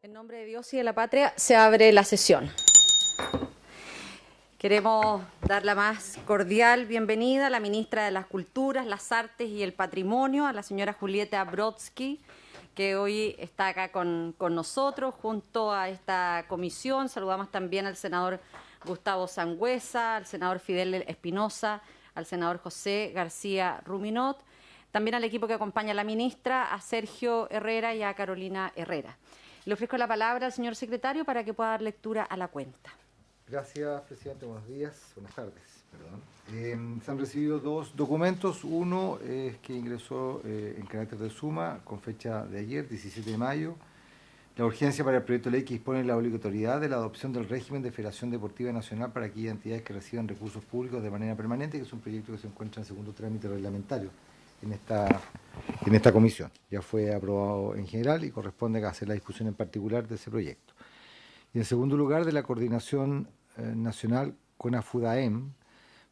En nombre de Dios y de la patria se abre la sesión. Queremos dar la más cordial bienvenida a la ministra de las Culturas, las Artes y el Patrimonio, a la señora Julieta Brodsky, que hoy está acá con nosotros junto a esta comisión. Saludamos también al senador Gustavo Sangüesa, al senador Fidel Espinosa, al senador José García Ruminot, también al equipo que acompaña a la ministra, a Sergio Herrera y a Carolina Herrera. Le ofrezco la palabra al señor secretario para que pueda dar lectura a la cuenta. Gracias, presidente. Buenos días. Buenas tardes. Perdón. Se han recibido dos documentos. Uno es que ingresó en carácter de suma con fecha de ayer, 17 de mayo, la urgencia para el proyecto de ley que dispone la obligatoriedad de la adopción del régimen de Federación Deportiva Nacional para aquellas entidades que reciban recursos públicos de manera permanente, que es un proyecto que se encuentra en segundo trámite reglamentario en esta comisión. Ya fue aprobado en general y corresponde hacer la discusión en particular de ese proyecto. Y en segundo lugar, de la Coordinación Nacional CONAFUDAEM,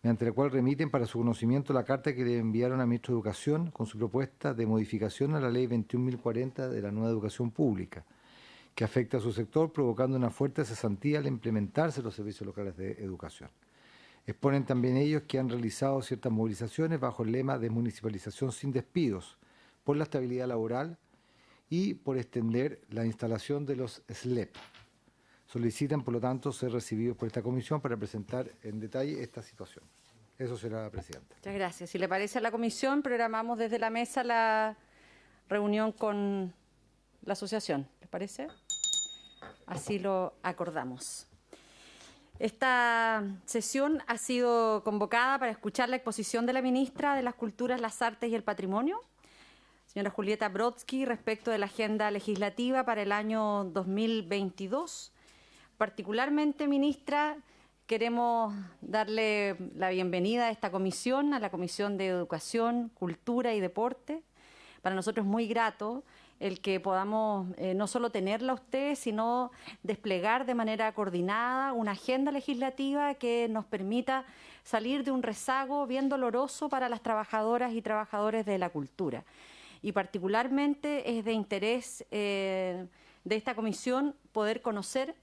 mediante la cual remiten para su conocimiento la carta que le enviaron al ministro de Educación con su propuesta de modificación a la ley 21.040 de la nueva educación pública, que afecta a su sector, provocando una fuerte cesantía al implementarse los servicios locales de educación. Exponen también ellos que han realizado ciertas movilizaciones bajo el lema de municipalización sin despidos, por la estabilidad laboral y por extender la instalación de los SLEP. Solicitan, por lo tanto, ser recibidos por esta comisión para presentar en detalle esta situación. Eso será, presidenta. Muchas gracias. Si le parece a la comisión, programamos desde la mesa la reunión con la asociación. ¿Les parece? Así lo acordamos. Esta sesión ha sido convocada para escuchar la exposición de la ministra de las Culturas, las Artes y el Patrimonio, señora Julieta Brodsky, respecto de la agenda legislativa para el año 2022. Particularmente, ministra, queremos darle la bienvenida a esta comisión, a la Comisión de Educación, Cultura y Deporte. Para nosotros es muy grato el que podamos no solo tenerla a usted, sino desplegar de manera coordinada una agenda legislativa que nos permita salir de un rezago bien doloroso para las trabajadoras y trabajadores de la cultura. Y particularmente es de interés de esta comisión poder conocer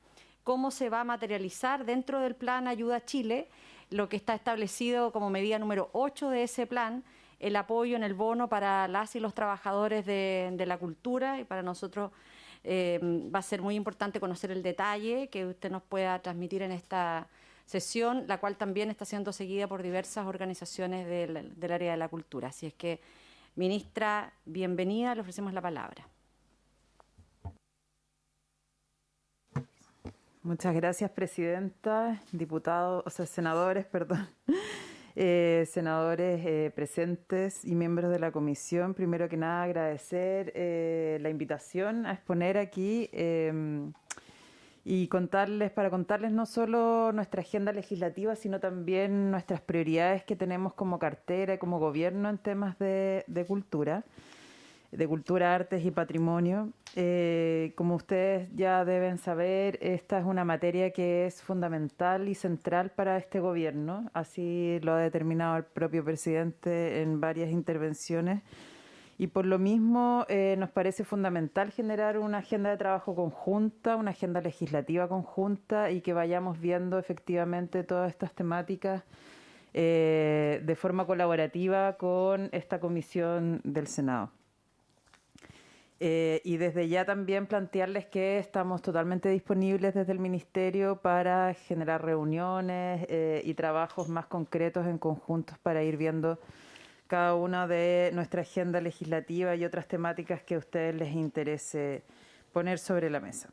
cómo se va a materializar dentro del plan Ayuda a Chile, lo que está establecido como medida número 8 de ese plan, el apoyo en el bono para las y los trabajadores de la cultura, y para nosotros va a ser muy importante conocer el detalle que usted nos pueda transmitir en esta sesión, la cual también está siendo seguida por diversas organizaciones del área de la cultura. Así es que, ministra, bienvenida, le ofrecemos la palabra. Muchas gracias, presidenta, senadores, perdón. Senadores presentes y miembros de la comisión, primero que nada agradecer la invitación a exponer aquí y para contarles no solo nuestra agenda legislativa, sino también nuestras prioridades que tenemos como cartera y como gobierno en temas de cultura, artes y patrimonio. Como ustedes ya deben saber, esta es una materia que es fundamental y central para este gobierno, así lo ha determinado el propio presidente en varias intervenciones, y por lo mismo nos parece fundamental generar una agenda de trabajo conjunta, una agenda legislativa conjunta, y que vayamos viendo efectivamente todas estas temáticas de forma colaborativa con esta comisión del Senado. Y desde ya también plantearles que estamos totalmente disponibles desde el Ministerio para generar reuniones y trabajos más concretos en conjuntos para ir viendo cada una de nuestra agenda legislativa y otras temáticas que a ustedes les interese poner sobre la mesa.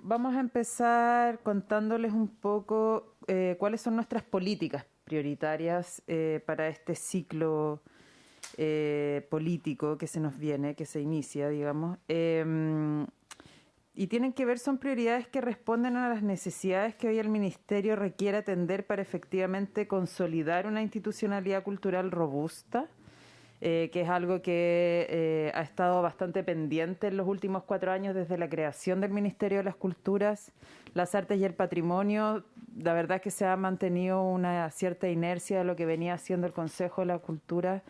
Vamos a empezar contándoles un poco cuáles son nuestras políticas prioritarias para este ciclo político que se nos viene, que se inicia, digamos, y tienen que ver, son prioridades que responden a las necesidades que hoy el Ministerio requiere atender para efectivamente consolidar una institucionalidad cultural robusta, que es algo que ha estado bastante pendiente en los últimos 4 años desde la creación del Ministerio de las Culturas, las Artes y el Patrimonio. La verdad es que se ha mantenido una cierta inercia de lo que venía haciendo el Consejo de la Cultura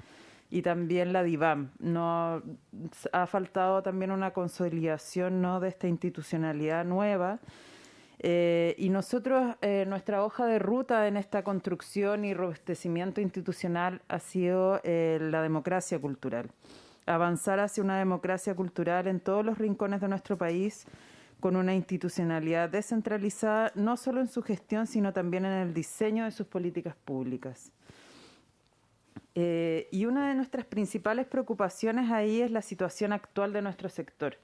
y también la DIVAM. No, ha faltado también una consolidación, ¿no?, de esta institucionalidad nueva. Y nosotros, nuestra hoja de ruta en esta construcción y robustecimiento institucional ha sido la democracia cultural. Avanzar hacia una democracia cultural en todos los rincones de nuestro país, con una institucionalidad descentralizada, no solo en su gestión, sino también en el diseño de sus políticas públicas. Y una de nuestras principales preocupaciones ahí es la situación actual de nuestro sector.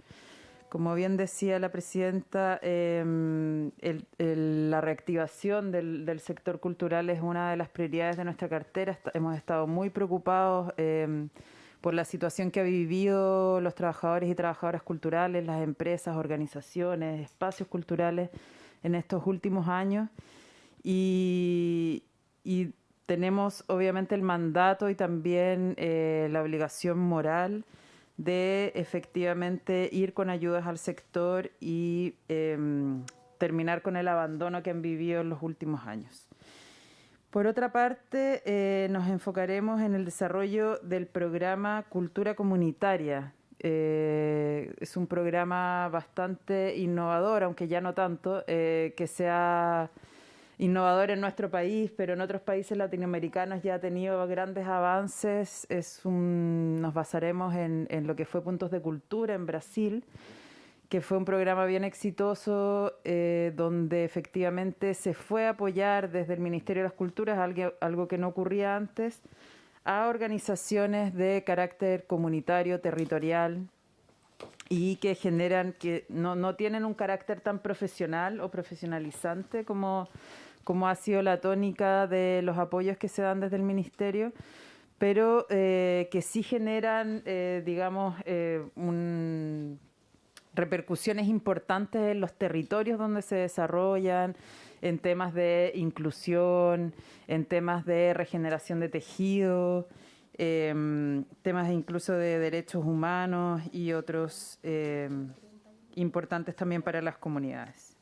Como bien decía la presidenta, la reactivación del sector cultural es una de las prioridades de nuestra cartera. Hemos estado muy preocupados por la situación que han vivido los trabajadores y trabajadoras culturales, las empresas, organizaciones, espacios culturales en estos últimos años. Y tenemos obviamente el mandato y también la obligación moral de efectivamente ir con ayudas al sector y terminar con el abandono que han vivido en los últimos años. Por otra parte, nos enfocaremos en el desarrollo del programa Cultura Comunitaria. Es un programa bastante innovador, aunque ya no tanto, que sea innovador en nuestro país, pero en otros países latinoamericanos ya ha tenido grandes avances. Nos basaremos en lo que fue Puntos de Cultura en Brasil, que fue un programa bien exitoso, donde efectivamente se fue a apoyar desde el Ministerio de las Culturas, algo que no ocurría antes, a organizaciones de carácter comunitario, territorial, y que generan, que no tienen un carácter tan profesional o profesionalizante como ha sido la tónica de los apoyos que se dan desde el Ministerio, pero que sí generan, digamos, repercusiones importantes en los territorios donde se desarrollan, en temas de inclusión, en temas de regeneración de tejido, temas incluso de derechos humanos y otros importantes también para las comunidades.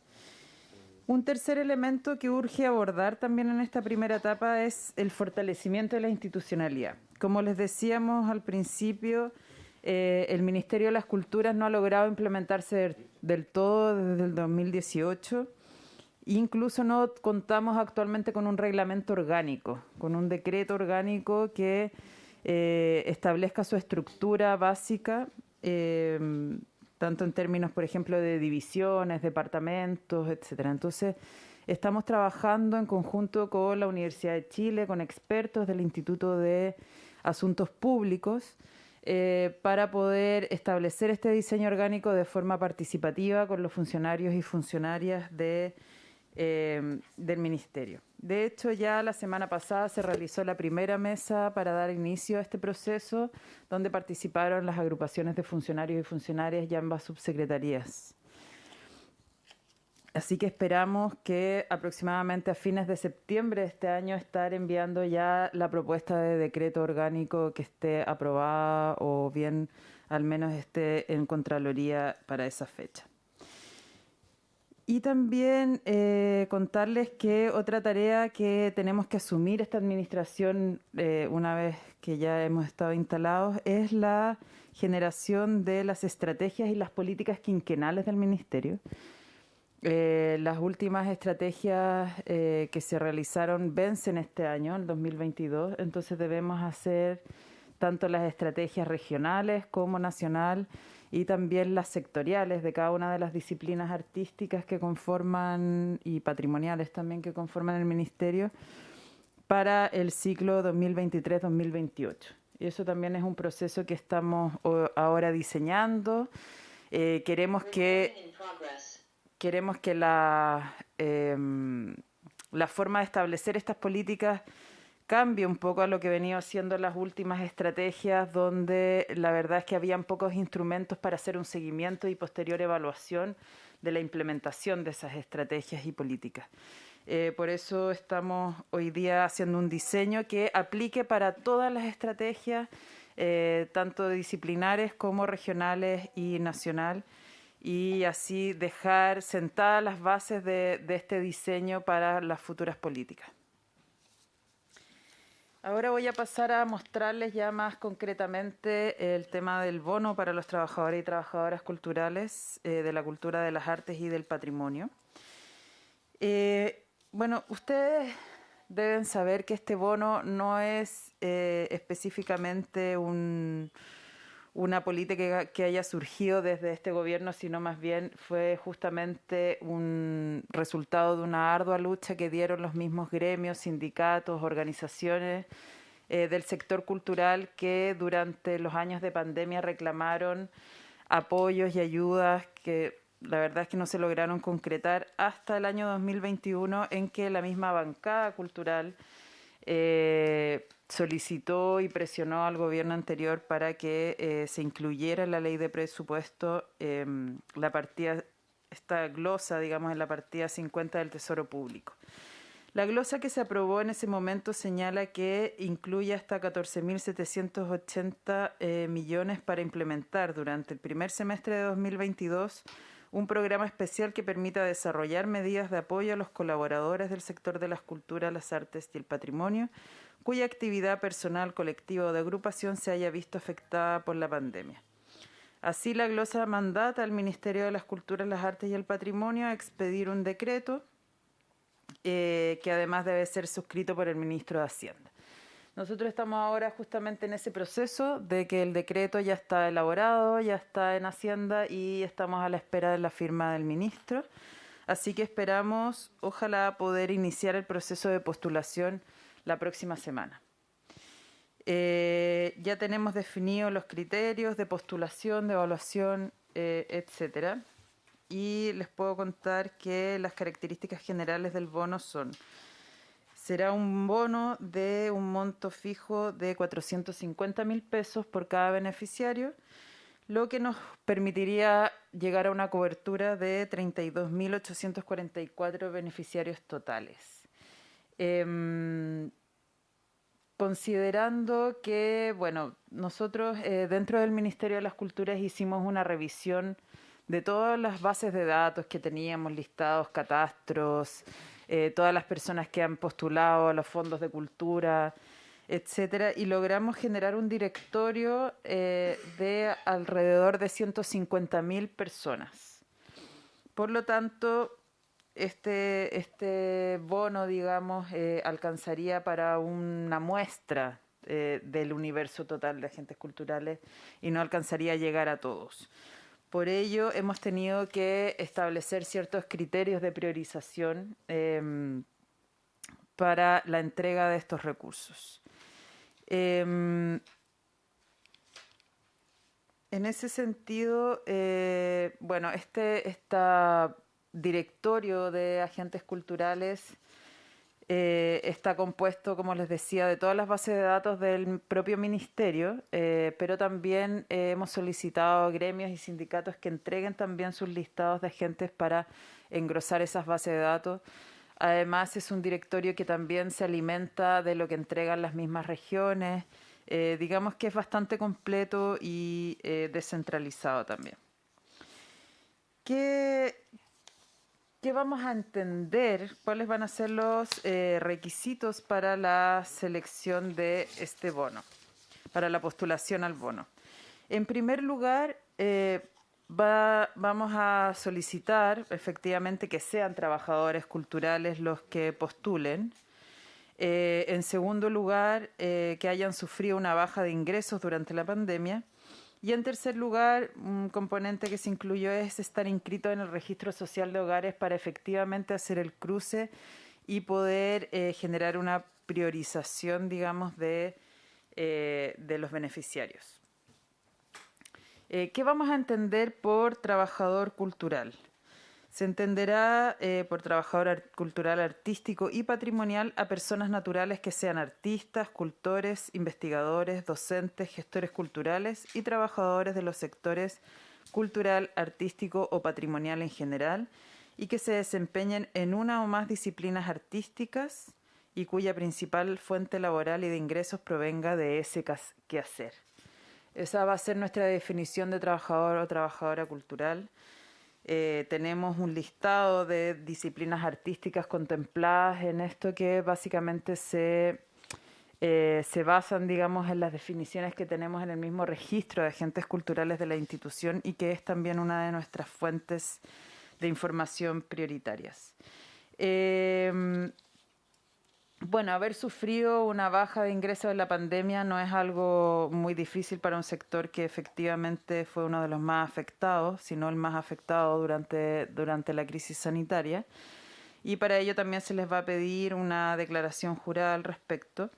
Un tercer elemento que urge abordar también en esta primera etapa es el fortalecimiento de la institucionalidad. Como les decíamos al principio, el Ministerio de las Culturas no ha logrado implementarse del todo desde el 2018. Incluso no contamos actualmente con un reglamento orgánico, con un decreto orgánico que establezca su estructura básica, tanto en términos, por ejemplo, de divisiones, departamentos, etcétera. Entonces, estamos trabajando en conjunto con la Universidad de Chile, con expertos del Instituto de Asuntos Públicos, para poder establecer este diseño orgánico de forma participativa con los funcionarios y funcionarias del Ministerio. De hecho, ya la semana pasada se realizó la primera mesa para dar inicio a este proceso, donde participaron las agrupaciones de funcionarios y funcionarias y ambas subsecretarías. Así que esperamos que aproximadamente a fines de septiembre de este año estar enviando ya la propuesta de decreto orgánico que esté aprobada o bien al menos esté en Contraloría para esa fecha. Y también contarles que otra tarea que tenemos que asumir esta administración una vez que ya hemos estado instalados es la generación de las estrategias y las políticas quinquenales del Ministerio. Las últimas estrategias que se realizaron vencen este año, el 2022, entonces debemos hacer tanto las estrategias regionales como nacional y también las sectoriales de cada una de las disciplinas artísticas que conforman y patrimoniales también que conforman el Ministerio para el ciclo 2023-2028. Y eso también es un proceso que estamos ahora diseñando. Queremos que la forma de establecer estas políticas cambie un poco a lo que venía haciendo las últimas estrategias, donde la verdad es que habían pocos instrumentos para hacer un seguimiento y posterior evaluación de la implementación de esas estrategias y políticas. Por eso estamos hoy día haciendo un diseño que aplique para todas las estrategias, tanto disciplinares como regionales y nacional, y así dejar sentadas las bases de este diseño para las futuras políticas. Ahora voy a pasar a mostrarles ya más concretamente el tema del bono para los trabajadores y trabajadoras culturales, de la cultura, de las artes y del patrimonio. Bueno, ustedes deben saber que este bono no es específicamente una política que haya surgido desde este gobierno, sino más bien fue justamente un resultado de una ardua lucha que dieron los mismos gremios, sindicatos, organizaciones del sector cultural que durante los años de pandemia reclamaron apoyos y ayudas que la verdad es que no se lograron concretar hasta el año 2021, en que la misma bancada cultural solicitó y presionó al gobierno anterior para que se incluyera en la ley de presupuesto la partida, esta glosa, digamos, en la partida 50 del Tesoro Público. La glosa que se aprobó en ese momento señala que incluye hasta 14.780 millones para implementar durante el primer semestre de 2022 un programa especial que permita desarrollar medidas de apoyo a los colaboradores del sector de las culturas, las artes y el patrimonio, cuya actividad personal, colectiva o de agrupación se haya visto afectada por la pandemia. Así, la glosa mandata al Ministerio de las Culturas, las Artes y el Patrimonio a expedir un decreto que además debe ser suscrito por el ministro de Hacienda. Nosotros estamos ahora justamente en ese proceso de que el decreto ya está elaborado, ya está en Hacienda y estamos a la espera de la firma del ministro. Así que esperamos, ojalá, poder iniciar el proceso de postulación la próxima semana. Ya tenemos definidos los criterios de postulación, de evaluación, etcétera. Y les puedo contar que las características generales del bono son: será un bono de un monto fijo de 450.000 pesos por cada beneficiario, lo que nos permitiría llegar a una cobertura de 32.844 beneficiarios totales. Considerando que, bueno, nosotros dentro del Ministerio de las Culturas hicimos una revisión de todas las bases de datos que teníamos listados, catastros, todas las personas que han postulado a los fondos de cultura, etcétera, y logramos generar un directorio de alrededor de 150.000 personas. Por lo tanto, este bono, digamos, alcanzaría para una muestra del universo total de agentes culturales y no alcanzaría a llegar a todos. Por ello, hemos tenido que establecer ciertos criterios de priorización para la entrega de estos recursos. En ese sentido, bueno, este directorio de agentes culturales está compuesto, como les decía, de todas las bases de datos del propio ministerio, pero también hemos solicitado a gremios y sindicatos que entreguen también sus listados de agentes para engrosar esas bases de datos. Además, es un directorio que también se alimenta de lo que entregan las mismas regiones. Digamos que es bastante completo y descentralizado también. ¿Qué vamos a entender? ¿Cuáles van a ser los requisitos para la selección de este bono, para la postulación al bono? En primer lugar, vamos a solicitar efectivamente que sean trabajadores culturales los que postulen. En segundo lugar, que hayan sufrido una baja de ingresos durante la pandemia. Y en tercer lugar, un componente que se incluyó es estar inscrito en el registro social de hogares para efectivamente hacer el cruce y poder generar una priorización, digamos, de los beneficiarios. ¿Qué vamos a entender por trabajador cultural? Se entenderá por trabajador cultural, artístico y patrimonial a personas naturales que sean artistas, cultores, investigadores, docentes, gestores culturales y trabajadores de los sectores cultural, artístico o patrimonial en general y que se desempeñen en una o más disciplinas artísticas y cuya principal fuente laboral y de ingresos provenga de ese quehacer. Esa va a ser nuestra definición de trabajador o trabajadora cultural. Tenemos un listado de disciplinas artísticas contempladas en esto que básicamente se se basan, digamos, en las definiciones que tenemos en el mismo registro de agentes culturales de la institución y que es también una de nuestras fuentes de información prioritarias. Bueno, haber sufrido una baja de ingresos en la pandemia no es algo muy difícil para un sector que efectivamente fue uno de los más afectados, si no el más afectado durante la crisis sanitaria. Y para ello también se les va a pedir una declaración jurada al respecto.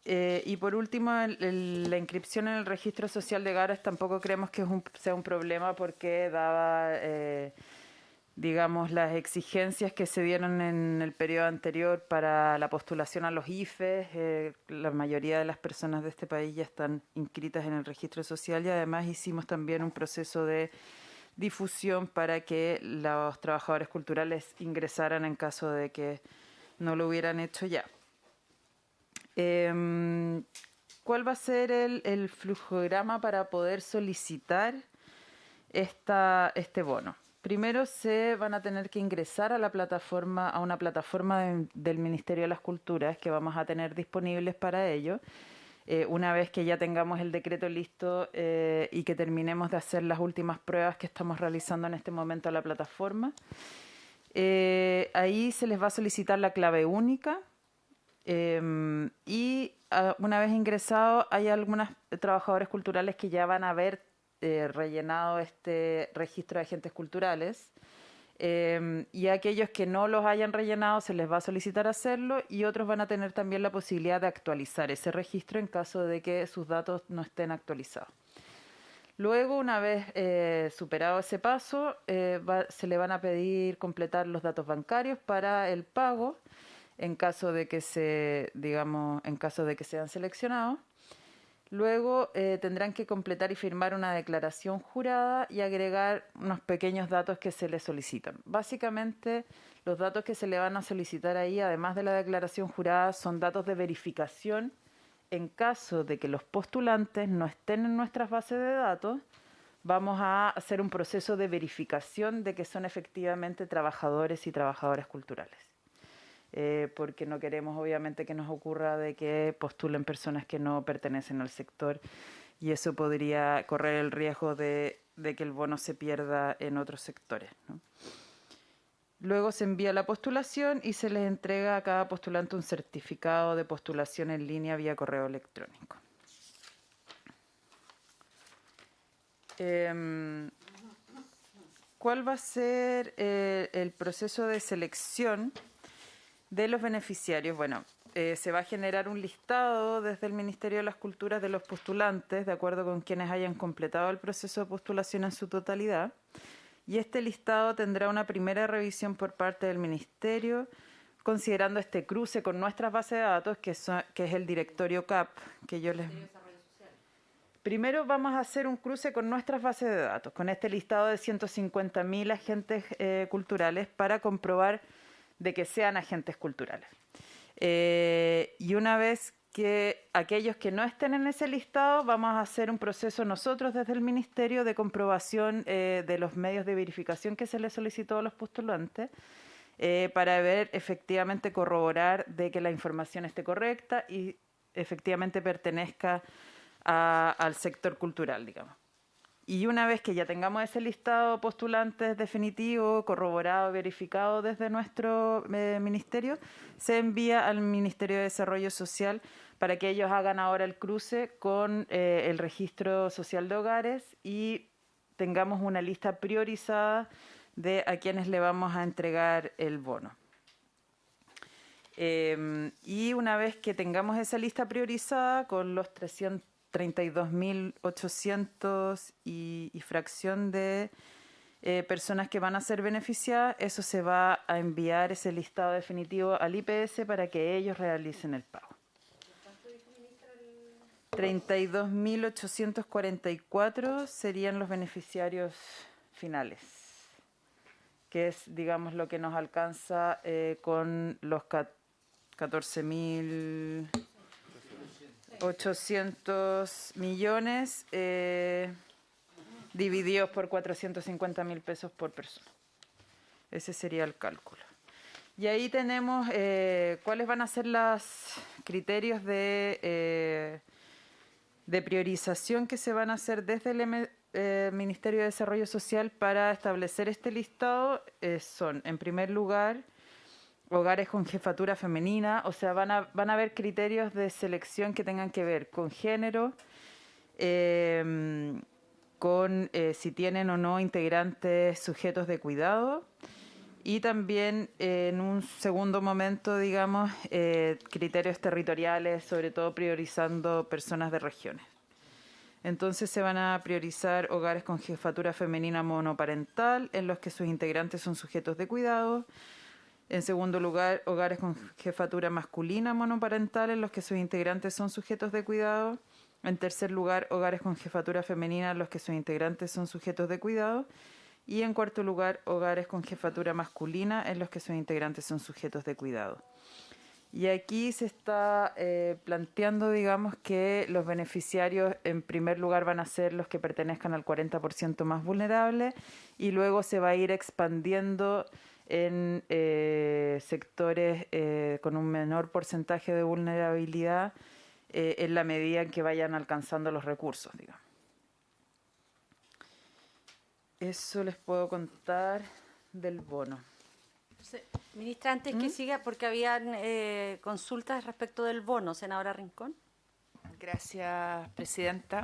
Y por último, la inscripción en el registro social de hogares tampoco creemos que sea un problema porque daba, digamos, las exigencias que se dieron en el periodo anterior para la postulación a los IFES. La mayoría de las personas de este país ya están inscritas en el registro social y además hicimos también un proceso de difusión para que los trabajadores culturales ingresaran en caso de que no lo hubieran hecho ya. ¿Cuál va a ser el flujograma para poder solicitar este bono? Primero se van a tener que ingresar a una plataforma del Ministerio de las Culturas que vamos a tener disponibles para ello. Una vez que ya tengamos el decreto listo y que terminemos de hacer las últimas pruebas que estamos realizando en este momento a la plataforma, ahí se les va a solicitar la clave única y una vez ingresado hay algunos trabajadores culturales que ya van a haber rellenado este registro de agentes culturales. Y a aquellos que no los hayan rellenado se les va a solicitar hacerlo y otros van a tener también la posibilidad de actualizar ese registro en caso de que sus datos no estén actualizados. Luego, una vez superado ese paso, se le van a pedir completar los datos bancarios para el pago en caso de que sean seleccionados. Luego tendrán que completar y firmar una declaración jurada y agregar unos pequeños datos que se les solicitan. Básicamente, los datos que se le van a solicitar ahí, además de la declaración jurada, son datos de verificación en caso de que los postulantes no estén en nuestras bases de datos. Vamos a hacer un proceso de verificación de que son efectivamente trabajadores y trabajadoras culturales. Porque no queremos obviamente que nos ocurra de que postulen personas que no pertenecen al sector y eso podría correr el riesgo de que el bono se pierda en otros sectores, ¿no? Luego se envía la postulación y se les entrega a cada postulante un certificado de postulación en línea vía correo electrónico. ¿Cuál va a ser el proceso de selección de los beneficiarios? Bueno, se va a generar un listado desde el Ministerio de las Culturas de los postulantes, de acuerdo con quienes hayan completado el proceso de postulación en su totalidad. Y este listado tendrá una primera revisión por parte del Ministerio, considerando este cruce con nuestras bases de datos, que es el directorio CAP, que yo les... Primero vamos a hacer un cruce con nuestras bases de datos, con este listado de 150.000 agentes culturales para comprobar de que sean agentes culturales. Y una vez que aquellos que no estén en ese listado, vamos a hacer un proceso nosotros desde el Ministerio de comprobación de los medios de verificación que se les solicitó a los postulantes para ver efectivamente corroborar de que la información esté correcta y efectivamente pertenezca al sector cultural, digamos. Y una vez que ya tengamos ese listado de postulantes definitivo, corroborado, verificado desde nuestro ministerio, se envía al Ministerio de Desarrollo Social para que ellos hagan ahora el cruce con el registro social de hogares y tengamos una lista priorizada de a quienes le vamos a entregar el bono. Y una vez que tengamos esa lista priorizada con los 32.800 y fracción de personas que van a ser beneficiadas, eso se va a enviar ese listado definitivo al IPS para que ellos realicen el pago. 32.844 serían los beneficiarios finales, que es, digamos, lo que nos alcanza con los 14.800 millones divididos por 450.000 pesos por persona. Ese sería el cálculo. Y ahí tenemos cuáles van a ser los criterios de priorización que se van a hacer desde el Ministerio de Desarrollo Social para establecer este listado. Son, en primer lugar, hogares con jefatura femenina, o sea, van a haber criterios de selección que tengan que ver con género, con si tienen o no integrantes sujetos de cuidado, y también en un segundo momento, digamos, criterios territoriales, sobre todo priorizando personas de regiones. Entonces se van a priorizar hogares con jefatura femenina monoparental, en los que sus integrantes son sujetos de cuidado. En segundo lugar, hogares con jefatura masculina monoparental, en los que sus integrantes son sujetos de cuidado. En tercer lugar, hogares con jefatura femenina, en los que sus integrantes son sujetos de cuidado. Y en cuarto lugar, hogares con jefatura masculina, en los que sus integrantes son sujetos de cuidado. Y aquí se está planteando, digamos, que los beneficiarios en primer lugar van a ser los que pertenezcan al 40% más vulnerable, y luego se va a ir expandiendo en sectores con un menor porcentaje de vulnerabilidad en la medida en que vayan alcanzando los recursos, digamos. Eso les puedo contar del bono. Ministra, antes que siga, porque habían consultas respecto del bono, senadora Rincón. Gracias, presidenta.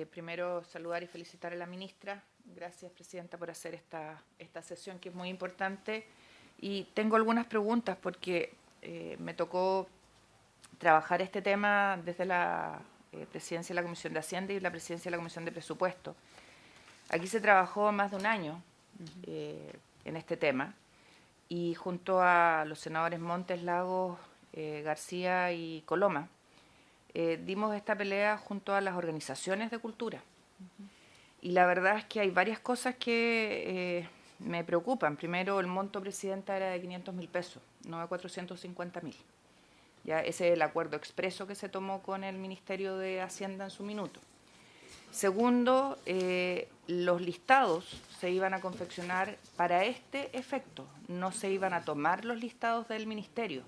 Primero, saludar y felicitar a la ministra. Gracias, presidenta, por hacer esta sesión, que es muy importante. Y tengo algunas preguntas porque me tocó trabajar este tema desde la presidencia de la Comisión de Hacienda y la presidencia de la Comisión de Presupuesto. Aquí se trabajó más de un año en este tema, y junto a los senadores Montes, Lagos, García y Coloma, dimos esta pelea junto a las organizaciones de cultura. Y la verdad es que hay varias cosas que me preocupan. Primero, el monto, presidenta, era de 500.000 pesos, no de 450.000. Ya, ese es el acuerdo expreso que se tomó con el Ministerio de Hacienda en su minuto. Segundo, los listados se iban a confeccionar para este efecto. No se iban a tomar los listados del Ministerio,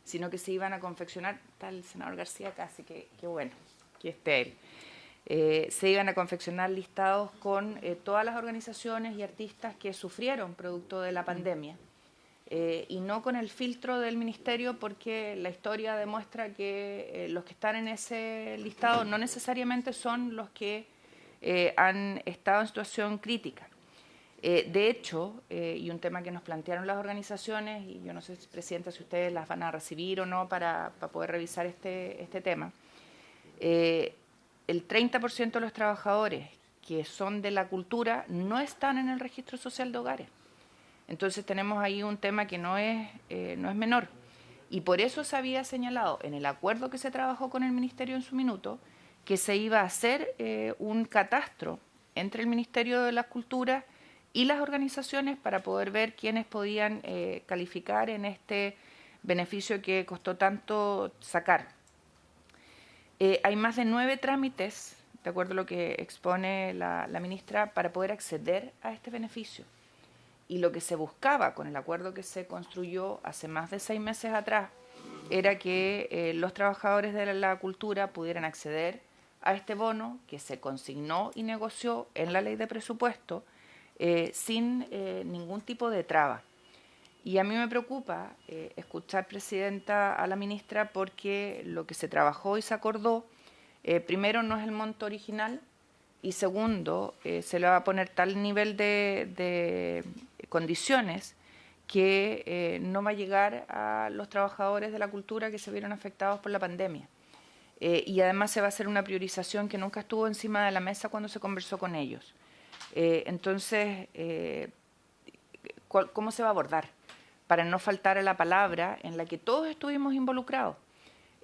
sino que se iban a confeccionar, está el senador García acá, así que qué bueno que esté él. Se iban a confeccionar listados con todas las organizaciones y artistas que sufrieron producto de la pandemia, y no con el filtro del Ministerio, porque la historia demuestra que los que están en ese listado no necesariamente son los que han estado en situación crítica. De hecho, y un tema que nos plantearon las organizaciones, y yo no sé, presidenta, si ustedes las van a recibir o no para poder revisar este tema, el 30% de los trabajadores que son de la cultura no están en el registro social de hogares. Entonces tenemos ahí un tema que no es menor. Y por eso se había señalado en el acuerdo que se trabajó con el Ministerio en su minuto que se iba a hacer un catastro entre el Ministerio de las Culturas y las organizaciones para poder ver quiénes podían calificar en este beneficio que costó tanto sacar. Hay más de 9 trámites, de acuerdo a lo que expone la ministra, para poder acceder a este beneficio. Y lo que se buscaba con el acuerdo que se construyó hace más de 6 meses atrás era que los trabajadores de la cultura pudieran acceder a este bono que se consignó y negoció en la ley de presupuesto sin ningún tipo de traba. Y a mí me preocupa escuchar, presidenta, a la ministra, porque lo que se trabajó y se acordó, primero, no es el monto original, y segundo, se le va a poner tal nivel de condiciones que no va a llegar a los trabajadores de la cultura que se vieron afectados por la pandemia. Y además se va a hacer una priorización que nunca estuvo encima de la mesa cuando se conversó con ellos. Entonces, ¿cómo se va a abordar? Para no faltar a la palabra en la que todos estuvimos involucrados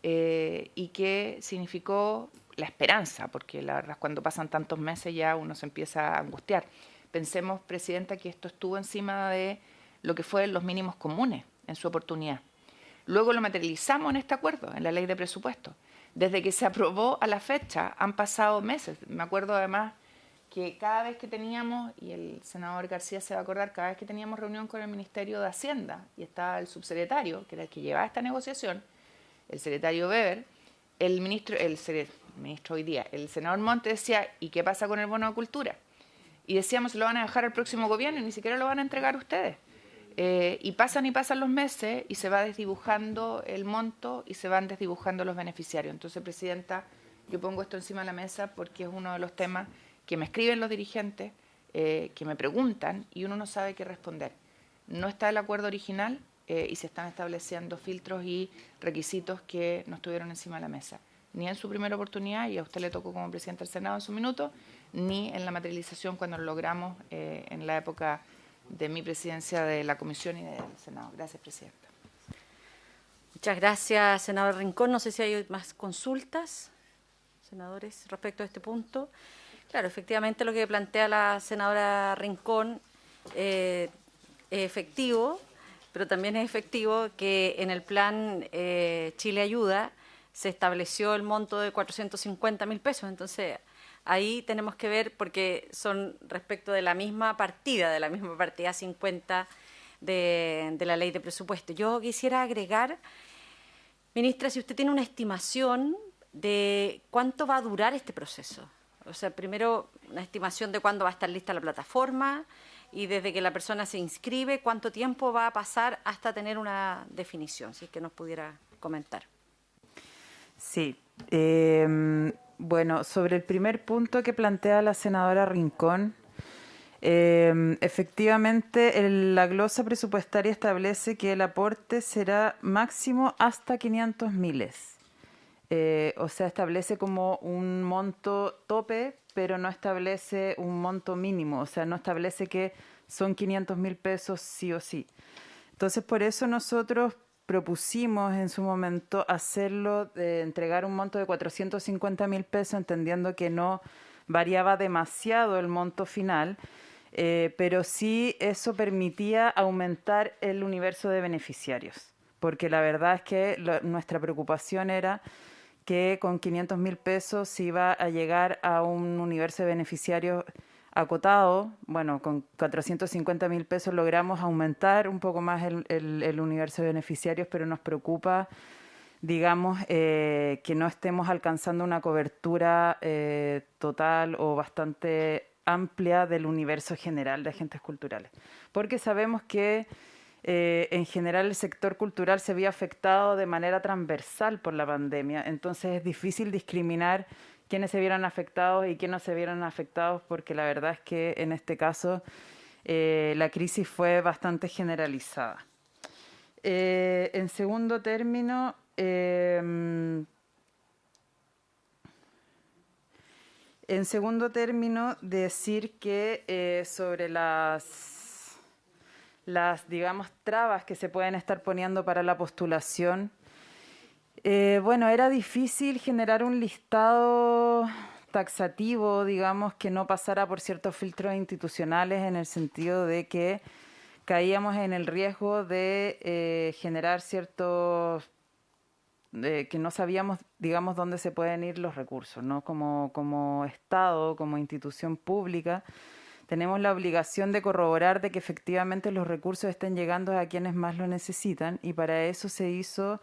y que significó la esperanza, porque la verdad cuando pasan tantos meses ya uno se empieza a angustiar. Pensemos, presidenta, que esto estuvo encima de lo que fue los mínimos comunes en su oportunidad. Luego lo materializamos en este acuerdo, en la ley de presupuesto. Desde que se aprobó a la fecha han pasado meses. Me acuerdo además que cada vez que teníamos, y el senador García se va a acordar, cada vez que teníamos reunión con el Ministerio de Hacienda y estaba el subsecretario, que era el que llevaba esta negociación, el secretario Weber, el ministro hoy día, el senador Montes decía, ¿y qué pasa con el bono de cultura? Y decíamos, lo van a dejar al próximo gobierno y ni siquiera lo van a entregar ustedes. Y pasan los meses y se va desdibujando el monto y se van desdibujando los beneficiarios. Entonces, Presidenta, yo pongo esto encima de la mesa porque es uno de los temas que me escriben los dirigentes, que me preguntan y uno no sabe qué responder. No está el acuerdo original y se están estableciendo filtros y requisitos que no estuvieron encima de la mesa. Ni en su primera oportunidad, y a usted le tocó como presidente del Senado en su minuto, ni en la materialización cuando lo logramos en la época de mi presidencia de la Comisión y del Senado. Gracias, Presidenta. Muchas gracias, senador Rincón. No sé si hay más consultas, senadores, respecto a este punto. Claro, efectivamente lo que plantea la senadora Rincón es efectivo, pero también es efectivo que en el plan Chile Ayuda se estableció el monto de 450.000 pesos. Entonces, ahí tenemos que ver, porque son respecto de la misma partida 50 de la ley de presupuesto. Yo quisiera agregar, ministra, si usted tiene una estimación de cuánto va a durar este proceso. O sea, primero, una estimación de cuándo va a estar lista la plataforma y desde que la persona se inscribe, cuánto tiempo va a pasar hasta tener una definición, si es que nos pudiera comentar. Sí. Bueno, sobre el primer punto que plantea la senadora Rincón, efectivamente la glosa presupuestaria establece que el aporte será máximo hasta 500.000. O sea, establece como un monto tope, pero no establece un monto mínimo, o sea, no establece que son 500.000 pesos sí o sí. Entonces, por eso nosotros propusimos en su momento hacerlo, de entregar un monto de 450.000 pesos, entendiendo que no variaba demasiado el monto final, pero sí eso permitía aumentar el universo de beneficiarios, porque la verdad es que nuestra preocupación era que con 500.000 pesos se iba a llegar a un universo de beneficiarios acotado. Bueno, con 450.000 pesos logramos aumentar un poco más el universo de beneficiarios, pero nos preocupa, digamos, que no estemos alcanzando una cobertura total o bastante amplia del universo general de agentes culturales. Porque sabemos que en general el sector cultural se vio afectado de manera transversal por la pandemia, entonces es difícil discriminar quiénes se vieron afectados y quiénes no se vieron afectados, porque la verdad es que en este caso la crisis fue bastante generalizada. En segundo término, decir que sobre las, digamos, trabas que se pueden estar poniendo para la postulación. Bueno, era difícil generar un listado taxativo, digamos, que no pasara por ciertos filtros institucionales, en el sentido de que caíamos en el riesgo de generar ciertos, que no sabíamos, digamos, dónde se pueden ir los recursos, ¿no? Como Estado, como institución pública, tenemos la obligación de corroborar de que efectivamente los recursos estén llegando a quienes más lo necesitan, y para eso se hizo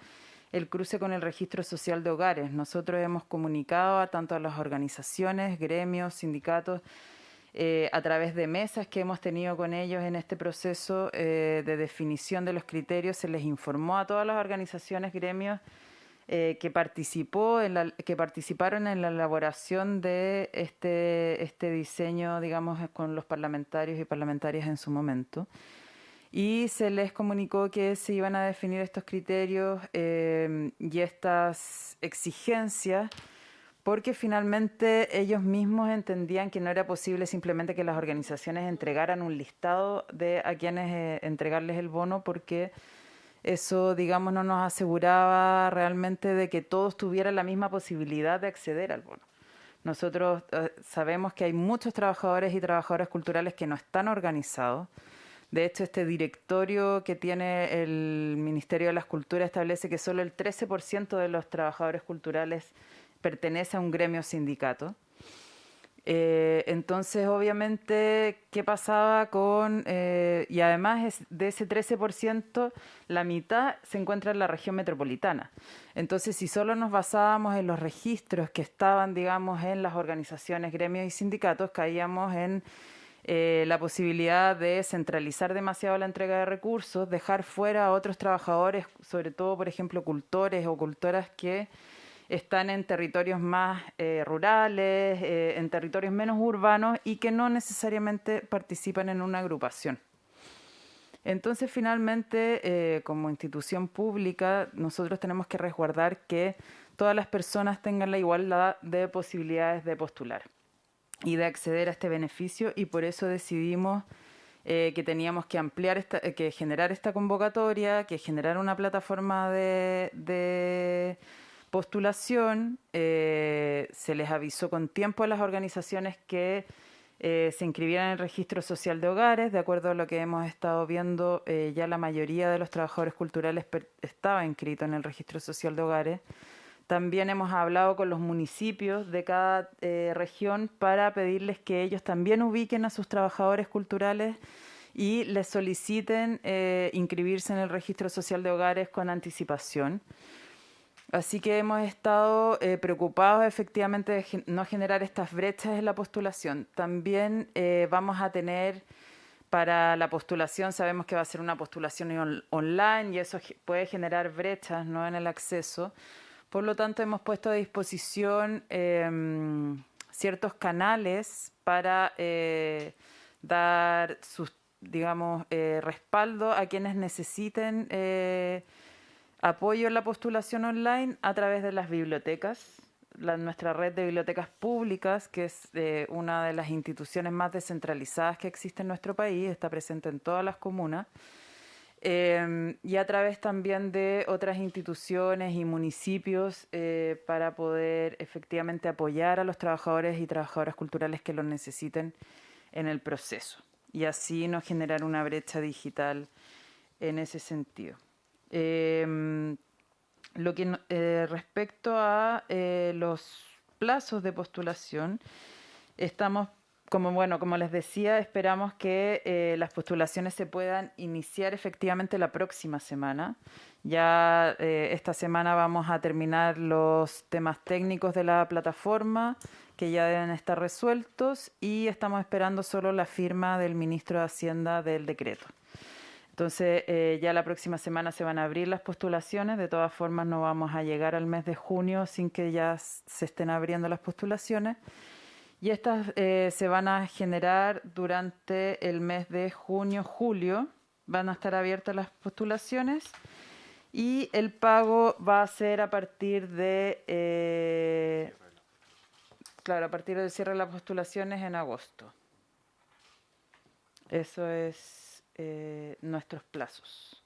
el cruce con el Registro Social de Hogares. Nosotros hemos comunicado tanto a las organizaciones, gremios, sindicatos, a través de mesas que hemos tenido con ellos en este proceso de definición de los criterios. Se les informó a todas las organizaciones, gremios que participaron en la elaboración de este diseño, digamos, con los parlamentarios y parlamentarias en su momento. Y se les comunicó que se iban a definir estos criterios y estas exigencias, porque finalmente ellos mismos entendían que no era posible simplemente que las organizaciones entregaran un listado de a quienes entregarles el bono, porque eso, digamos, no nos aseguraba realmente de que todos tuvieran la misma posibilidad de acceder al bono. Nosotros sabemos que hay muchos trabajadores y trabajadoras culturales que no están organizados. De hecho, este directorio que tiene el Ministerio de las Culturas establece que solo el 13% de los trabajadores culturales pertenece a un gremio sindicato. Entonces, obviamente, ¿qué pasaba con...? Y además de ese 13%, la mitad se encuentra en la región metropolitana. Entonces, si solo nos basábamos en los registros que estaban, digamos, en las organizaciones, gremios y sindicatos, caíamos en la posibilidad de centralizar demasiado la entrega de recursos, dejar fuera a otros trabajadores, sobre todo, por ejemplo, cultores o cultoras que están en territorios más rurales, en territorios menos urbanos y que no necesariamente participan en una agrupación. Entonces, finalmente, como institución pública, nosotros tenemos que resguardar que todas las personas tengan la igualdad de posibilidades de postular y de acceder a este beneficio, y por eso decidimos que teníamos que ampliar, que generar esta convocatoria, que generar una plataforma de postulación. Se les avisó con tiempo a las organizaciones que se inscribieran en el registro social de hogares. De acuerdo a lo que hemos estado viendo, ya la mayoría de los trabajadores culturales estaba inscrito en el registro social de hogares. También hemos hablado con los municipios de cada región para pedirles que ellos también ubiquen a sus trabajadores culturales y les soliciten inscribirse en el registro social de hogares con anticipación. Así que hemos estado preocupados efectivamente de no generar estas brechas en la postulación. También vamos a tener para la postulación, sabemos que va a ser una postulación online y eso puede generar brechas, ¿no?, en el acceso. Por lo tanto, hemos puesto a disposición ciertos canales para dar sus, digamos, respaldo a quienes necesiten apoyo en la postulación online a través de las bibliotecas. Nuestra red de bibliotecas públicas, que es una de las instituciones más descentralizadas que existe en nuestro país, está presente en todas las comunas, y a través también de otras instituciones y municipios para poder efectivamente apoyar a los trabajadores y trabajadoras culturales que lo necesiten en el proceso, y así no generar una brecha digital en ese sentido. Lo que respecto a los plazos de postulación, estamos, como les decía, esperamos que las postulaciones se puedan iniciar efectivamente la próxima semana. Ya esta semana vamos a terminar los temas técnicos de la plataforma, que ya deben estar resueltos, y estamos esperando solo la firma del ministro de Hacienda del decreto. Entonces, ya la próxima semana se van a abrir las postulaciones. De todas formas, no vamos a llegar al mes de junio sin que ya se estén abriendo las postulaciones. Y estas se van a generar durante el mes de junio, julio. Van a estar abiertas las postulaciones. Y el pago va a ser a partir de... a partir del cierre de las postulaciones en agosto. Eso es... nuestros plazos.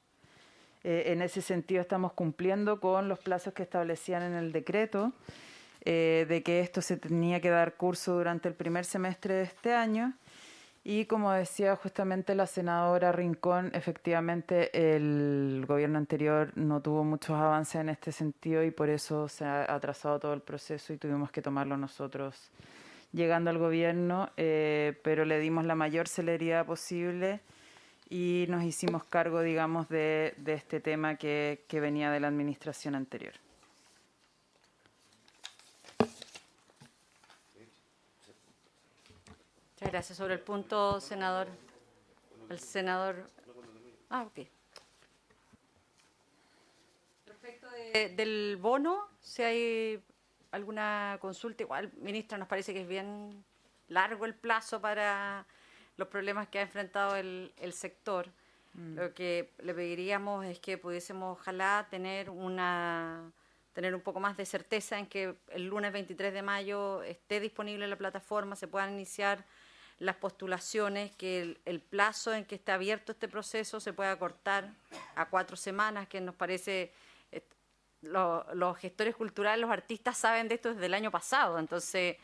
En ese sentido estamos cumpliendo con los plazos que establecían en el decreto, de que esto se tenía que dar curso durante el primer semestre de este año, y como decía justamente la senadora Rincón, efectivamente el gobierno anterior no tuvo muchos avances en este sentido y por eso se ha atrasado todo el proceso y tuvimos que tomarlo nosotros llegando al gobierno, pero le dimos la mayor celeridad posible y nos hicimos cargo, digamos, de este tema que venía de la administración anterior. Muchas gracias. Sobre el punto, senador. El senador... ok. Respecto del bono, si hay alguna consulta, igual, ministra, nos parece que es bien largo el plazo para los problemas que ha enfrentado el sector. Lo que le pediríamos es que pudiésemos, ojalá, tener un poco más de certeza en que el lunes 23 de mayo esté disponible la plataforma, se puedan iniciar las postulaciones, que el plazo en que esté abierto este proceso se pueda cortar a 4 semanas, que nos parece... los gestores culturales, los artistas saben de esto desde el año pasado, entonces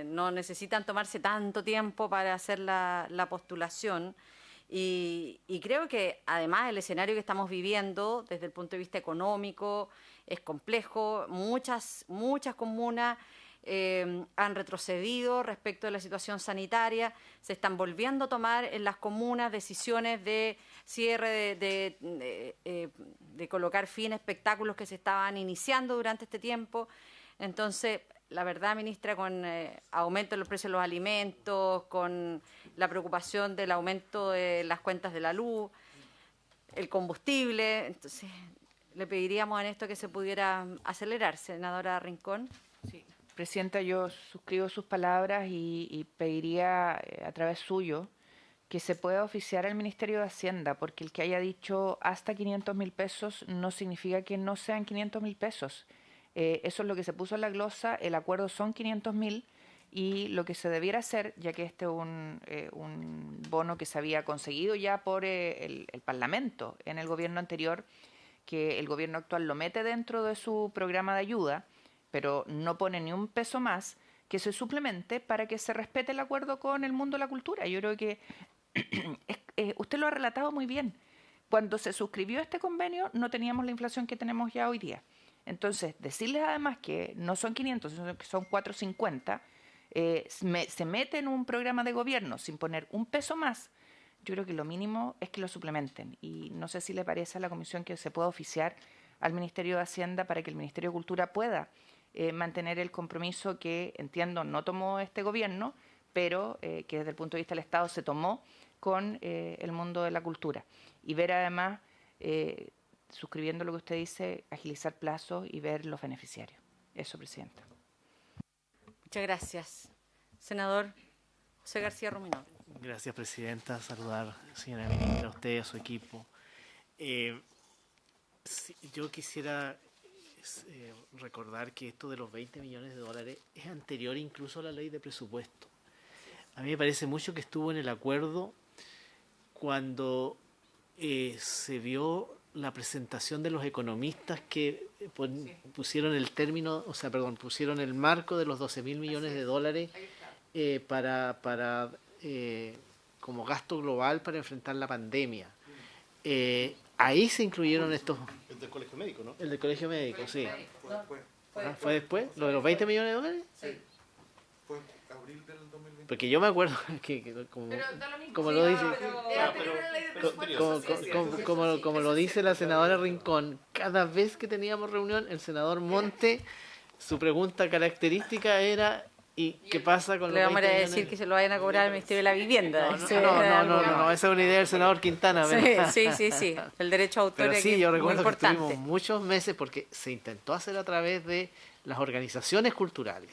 no necesitan tomarse tanto tiempo para hacer la postulación. Y creo que además el escenario que estamos viviendo desde el punto de vista económico es complejo. Muchas comunas han retrocedido respecto de la situación sanitaria, se están volviendo a tomar en las comunas decisiones de cierre, de colocar fin a espectáculos que se estaban iniciando durante este tiempo. Entonces, la verdad, ministra, con aumento de los precios de los alimentos, con la preocupación del aumento de las cuentas de la luz, el combustible, entonces le pediríamos en esto que se pudiera acelerar, senadora Rincón. Sí, presidenta, yo suscribo sus palabras y pediría a través suyo que se pueda oficiar al Ministerio de Hacienda, porque el que haya dicho hasta 500.000 pesos no significa que no sean 500.000 pesos. Eso es lo que se puso en la glosa, el acuerdo son 500.000 y lo que se debiera hacer, ya que este es un bono que se había conseguido ya por el Parlamento en el gobierno anterior, que el gobierno actual lo mete dentro de su programa de ayuda, pero no pone ni un peso más, que se suplemente para que se respete el acuerdo con el mundo de la cultura. Yo creo que usted lo ha relatado muy bien. Cuando se suscribió este convenio no teníamos la inflación que tenemos ya hoy día. Entonces, decirles además que no son 500, sino que son 450, se mete en un programa de gobierno sin poner un peso más. Yo creo que lo mínimo es que lo suplementen. Y no sé si le parece a la comisión que se pueda oficiar al Ministerio de Hacienda para que el Ministerio de Cultura pueda mantener el compromiso que, entiendo, no tomó este gobierno, pero que desde el punto de vista del Estado se tomó con el mundo de la cultura. Y ver además, suscribiendo lo que usted dice, agilizar plazos y ver los beneficiarios. Eso, presidenta. Muchas gracias. Senador José García Ruminot. Gracias, presidenta. Saludar, señora ministra, a usted y a su equipo. Yo quisiera recordar que esto de los 20 millones de dólares es anterior incluso a la ley de presupuesto. A mí me parece mucho que estuvo en el acuerdo cuando se vio la presentación de los economistas que pusieron el término, pusieron el marco de los 12.000 millones de dólares para como gasto global para enfrentar la pandemia. Ahí se incluyeron estos... El del colegio médico, ¿no? El del colegio médico, sí. ¿Fue después? ¿Lo de los 20 millones de dólares? Sí. Fue abril del 2020. Porque yo me acuerdo que como lo dice... Como lo dice la senadora Rincón, cada vez que teníamos reunión, el senador Monte, su pregunta característica era... ¿Y qué pasa con los 20 millones? Le vamos a decir que se lo vayan a cobrar al Ministerio de la Vivienda. No, esa es una idea del senador Quintana. Sí. El derecho a autor. Pero sí, yo recuerdo que estuvimos muchos meses porque se intentó hacer a través de las organizaciones culturales.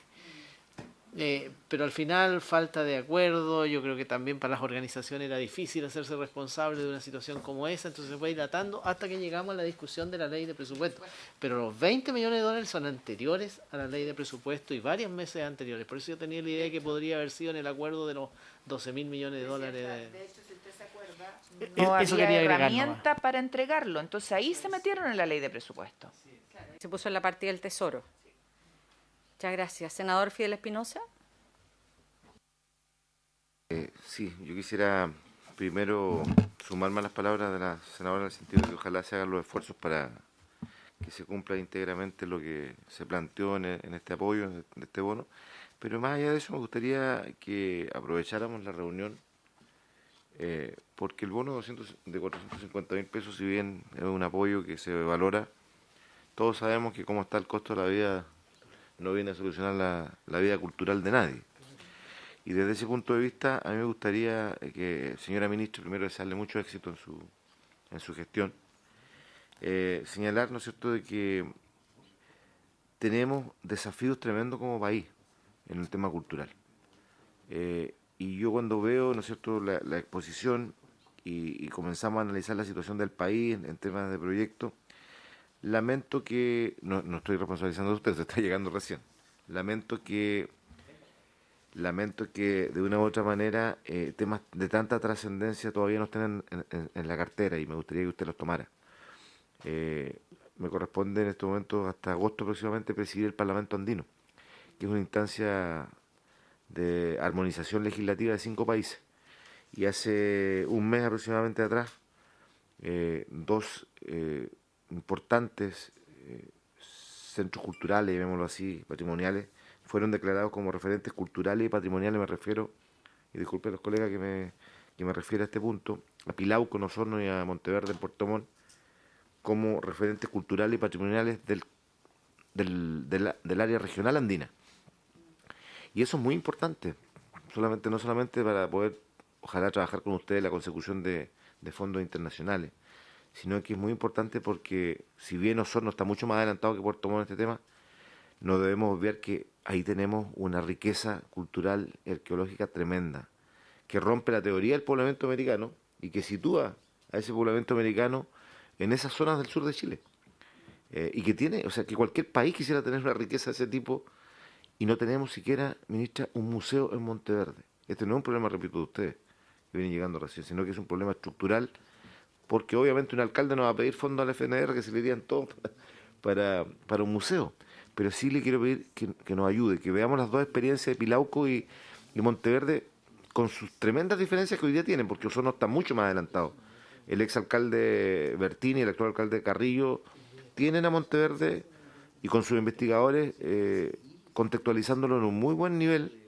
Pero al final, falta de acuerdo. Yo creo que también para las organizaciones era difícil hacerse responsable de una situación como esa, entonces se fue dilatando hasta que llegamos a la discusión de la ley de presupuesto. Pero los 20 millones de dólares son anteriores a la ley de presupuesto y varios meses anteriores. Por eso yo tenía la idea que podría haber sido en el acuerdo de los 12.000 millones de dólares. De hecho, si usted se acuerda, no había herramienta para entregarlo. Entonces ahí se metieron en la ley de presupuesto. Se puso en la partida del Tesoro. Muchas gracias. Senador Fidel Espinosa. Sí, yo quisiera primero sumarme a las palabras de la senadora en el sentido de que ojalá se hagan los esfuerzos para que se cumpla íntegramente lo que se planteó en este apoyo, de este bono. Pero más allá de eso, me gustaría que aprovecháramos la reunión, porque el bono de 450.000 pesos, si bien es un apoyo que se valora, todos sabemos que como está el costo de la vida, no viene a solucionar la vida cultural de nadie. Y desde ese punto de vista, a mí me gustaría que, señora ministra, primero desearle mucho éxito en su gestión, señalar, ¿no es cierto?, de que tenemos desafíos tremendos como país en el tema cultural. Y yo cuando veo, ¿no es cierto?, la exposición y comenzamos a analizar la situación del país en temas de proyectos, lamento que, no estoy responsabilizando a usted, se está llegando recién, lamento que de una u otra manera temas de tanta trascendencia todavía no estén en la cartera y me gustaría que usted los tomara. Me corresponde en este momento hasta agosto próximamente presidir el Parlamento Andino, que es una instancia de armonización legislativa de 5 países. Y hace un mes aproximadamente atrás, 2 importantes centros culturales, llamémoslo así, patrimoniales, fueron declarados como referentes culturales y patrimoniales, me refiero, y disculpen los colegas que me refiero a este punto, a Pilauco, Osorno y a Monteverde en Puerto Montt, como referentes culturales y patrimoniales del área regional andina. Y eso es muy importante, no solamente para poder, ojalá, trabajar con ustedes la consecución de fondos internacionales, sino que es muy importante porque, si bien Osorno está mucho más adelantado que Puerto Montt en este tema, no debemos obviar que ahí tenemos una riqueza cultural y arqueológica tremenda, que rompe la teoría del poblamiento americano y que sitúa a ese poblamiento americano en esas zonas del sur de Chile. Y que tiene, o sea, que cualquier país quisiera tener una riqueza de ese tipo, y no tenemos siquiera, ministra, un museo en Monteverde. Este no es un problema, repito, de ustedes, que vienen llegando recién, sino que es un problema estructural, porque obviamente un alcalde no va a pedir fondos al FNR, que se le irían todos para un museo. Pero sí le quiero pedir que nos ayude, que veamos las dos experiencias de Pilauco y Monteverde, con sus tremendas diferencias que hoy día tienen, porque Osorno está mucho más adelantado. El exalcalde Bertini y el actual alcalde Carrillo tienen a Monteverde, y con sus investigadores, contextualizándolo en un muy buen nivel,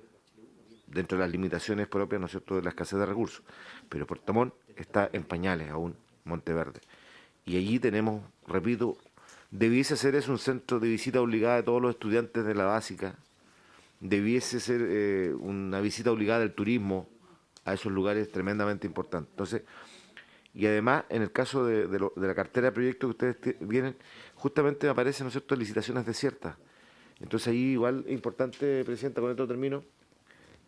dentro de las limitaciones propias, ¿no es cierto?, de la escasez de recursos. Pero Puerto Montt está en pañales aún, Monteverde. Y allí tenemos, repito, debiese ser eso un centro de visita obligada de todos los estudiantes de la básica, debiese ser una visita obligada del turismo a esos lugares tremendamente importantes. Entonces, y además, en el caso de la cartera de proyectos que ustedes vienen, justamente me aparecen, ¿no es cierto?, licitaciones desiertas. Entonces ahí igual es importante, Presidenta, con esto termino,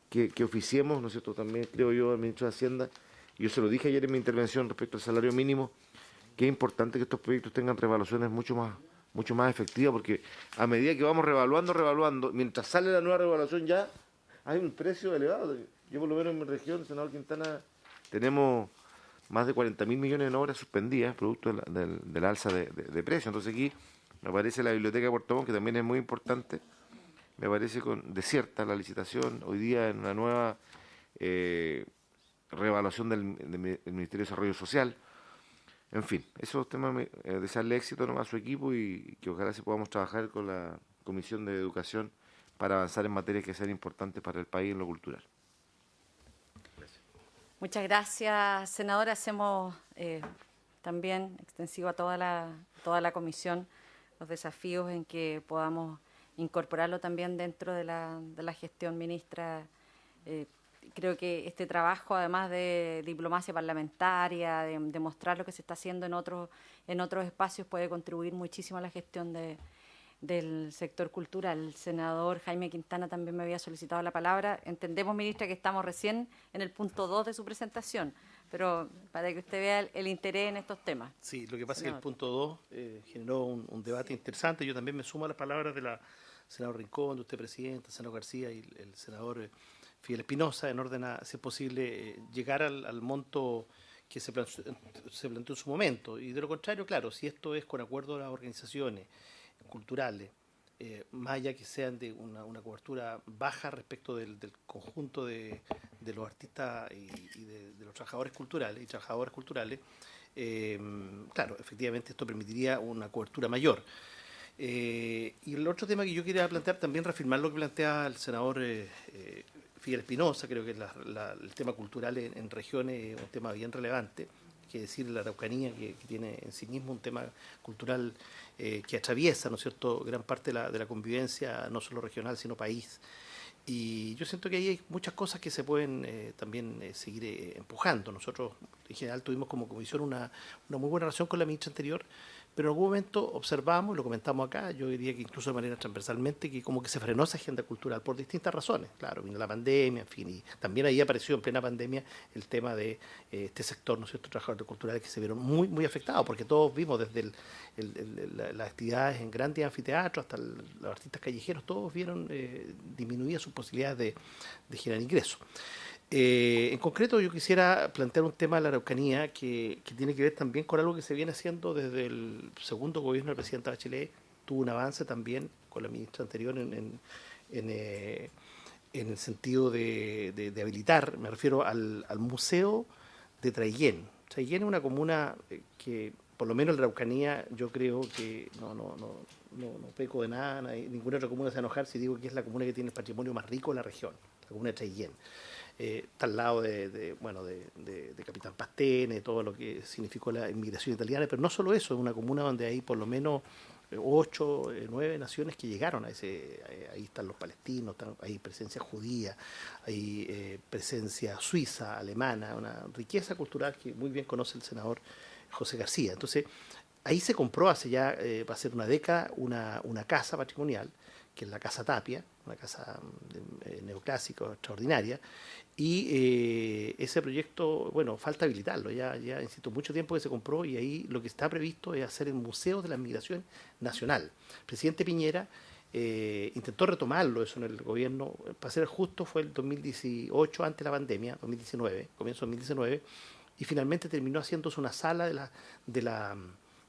que oficiemos, ¿no es cierto?, también creo yo, al Ministro de Hacienda, y yo se lo dije ayer en mi intervención respecto al salario mínimo, que es importante que estos proyectos tengan revaluaciones mucho más efectivas, porque a medida que vamos revaluando, mientras sale la nueva revaluación ya hay un precio elevado. Yo por lo menos en mi región, Senador Quintana, tenemos más de 40.000 millones en obras suspendidas, producto del alza de precios. Entonces aquí me parece la Biblioteca de Puerto Montt, que también es muy importante, me parece desierta la licitación hoy día en una nueva revaluación del Ministerio de Desarrollo Social. En fin, esos temas, desearle éxito nomás a su equipo y que ojalá se podamos trabajar con la Comisión de Educación para avanzar en materias que sean importantes para el país en lo cultural. Muchas gracias, senadora. Hacemos también extensivo a toda la comisión los desafíos en que podamos incorporarlo también dentro de la gestión, ministra. Creo que este trabajo, además de diplomacia parlamentaria, de mostrar lo que se está haciendo en otros espacios, puede contribuir muchísimo a la gestión del sector cultural. El senador Jaime Quintana también me había solicitado la palabra. Entendemos, ministra, que estamos recién en el punto 2 de su presentación, pero para que usted vea el interés en estos temas. Sí, lo que pasa Senador. es que el punto 2 generó un debate interesante. Yo también me sumo a las palabras de la senadora Rincón, de usted, presidente, senador García y el senador Fidel Espinosa, en orden a, si es posible, llegar al monto que se planteó en su momento. Y de lo contrario, claro, si esto es con acuerdo a las organizaciones culturales, más allá que sean de una cobertura baja respecto del conjunto de los artistas y de los trabajadores culturales y trabajadoras culturales, claro, efectivamente esto permitiría una cobertura mayor. Y el otro tema que yo quería plantear, también reafirmar lo que plantea el senador Fidel Espinosa, creo que el tema cultural en regiones es un tema bien relevante, que decir la Araucanía, que tiene en sí mismo un tema cultural que atraviesa, ¿no es cierto?, gran parte de la convivencia, no solo regional, sino país. Y yo siento que ahí hay muchas cosas que se pueden también seguir empujando. Nosotros, en general, tuvimos como comisión una muy buena relación con la ministra anterior, pero en algún momento observamos, lo comentamos acá, yo diría que incluso de manera transversalmente, que como que se frenó esa agenda cultural por distintas razones. Claro, vino la pandemia, en fin, y también ahí apareció en plena pandemia el tema de este sector, ¿no es cierto?, trabajadores culturales que se vieron muy, muy afectados, porque todos vimos desde las actividades en grandes anfiteatros hasta los artistas callejeros, todos vieron disminuidas sus posibilidades de generar ingresos. En concreto, yo quisiera plantear un tema de la Araucanía que tiene que ver también con algo que se viene haciendo desde el segundo gobierno del presidente Bachelet. Tuvo un avance también con la ministra anterior en el sentido de habilitar, me refiero al Museo de Traillén. Traillén es una comuna que por lo menos en la Araucanía yo creo que no peco de nada, ninguna otra comuna se va a enojar si digo que es la comuna que tiene el patrimonio más rico de la región, la comuna de Traillén. Está al lado de Capitán Pastene, todo lo que significó la inmigración italiana, pero no solo eso, es una comuna donde hay por lo menos 8, 9 naciones que llegaron a ese, ahí están los palestinos, hay presencia judía, hay presencia suiza, alemana, una riqueza cultural que muy bien conoce el senador José García. Entonces, ahí se compró hace ya, va a ser una década, una casa patrimonial, que es la Casa Tapia, una casa neoclásica extraordinaria, y ese proyecto, bueno, falta habilitarlo, ya insisto, mucho tiempo que se compró, y ahí lo que está previsto es hacer el Museo de la Migración Nacional. El presidente Piñera intentó retomarlo eso en el gobierno, para ser justo fue el 2018, antes de la pandemia, 2019, comienzo de 2019, y finalmente terminó haciéndose una sala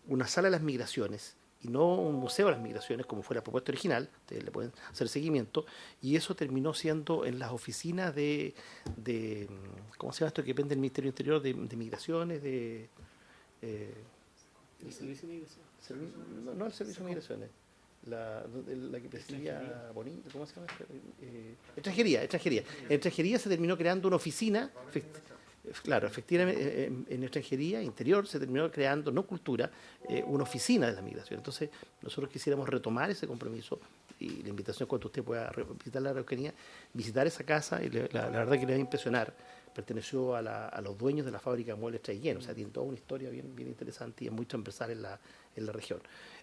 una sala de las migraciones, y no un museo de las migraciones como fue la propuesta original, ustedes le pueden hacer seguimiento, y eso terminó siendo en las oficinas de ¿cómo se llama esto que depende del Ministerio Interior de Migraciones, ¿el Servicio de Migraciones? No el Servicio de Migraciones, la que presidía Bonito, ¿cómo se llama esto? Extranjería. En extranjería se terminó creando una oficina. Claro, efectivamente, en extranjería, interior, se terminó creando, no cultura, una oficina de la migración. Entonces, nosotros quisiéramos retomar ese compromiso, y la invitación cuando usted pueda visitar la Araucanía, visitar esa casa, y la verdad que le va a impresionar. Perteneció a los dueños de la fábrica de muebles Traillén, o sea, tiene toda una historia bien interesante y es muy transversal en la región.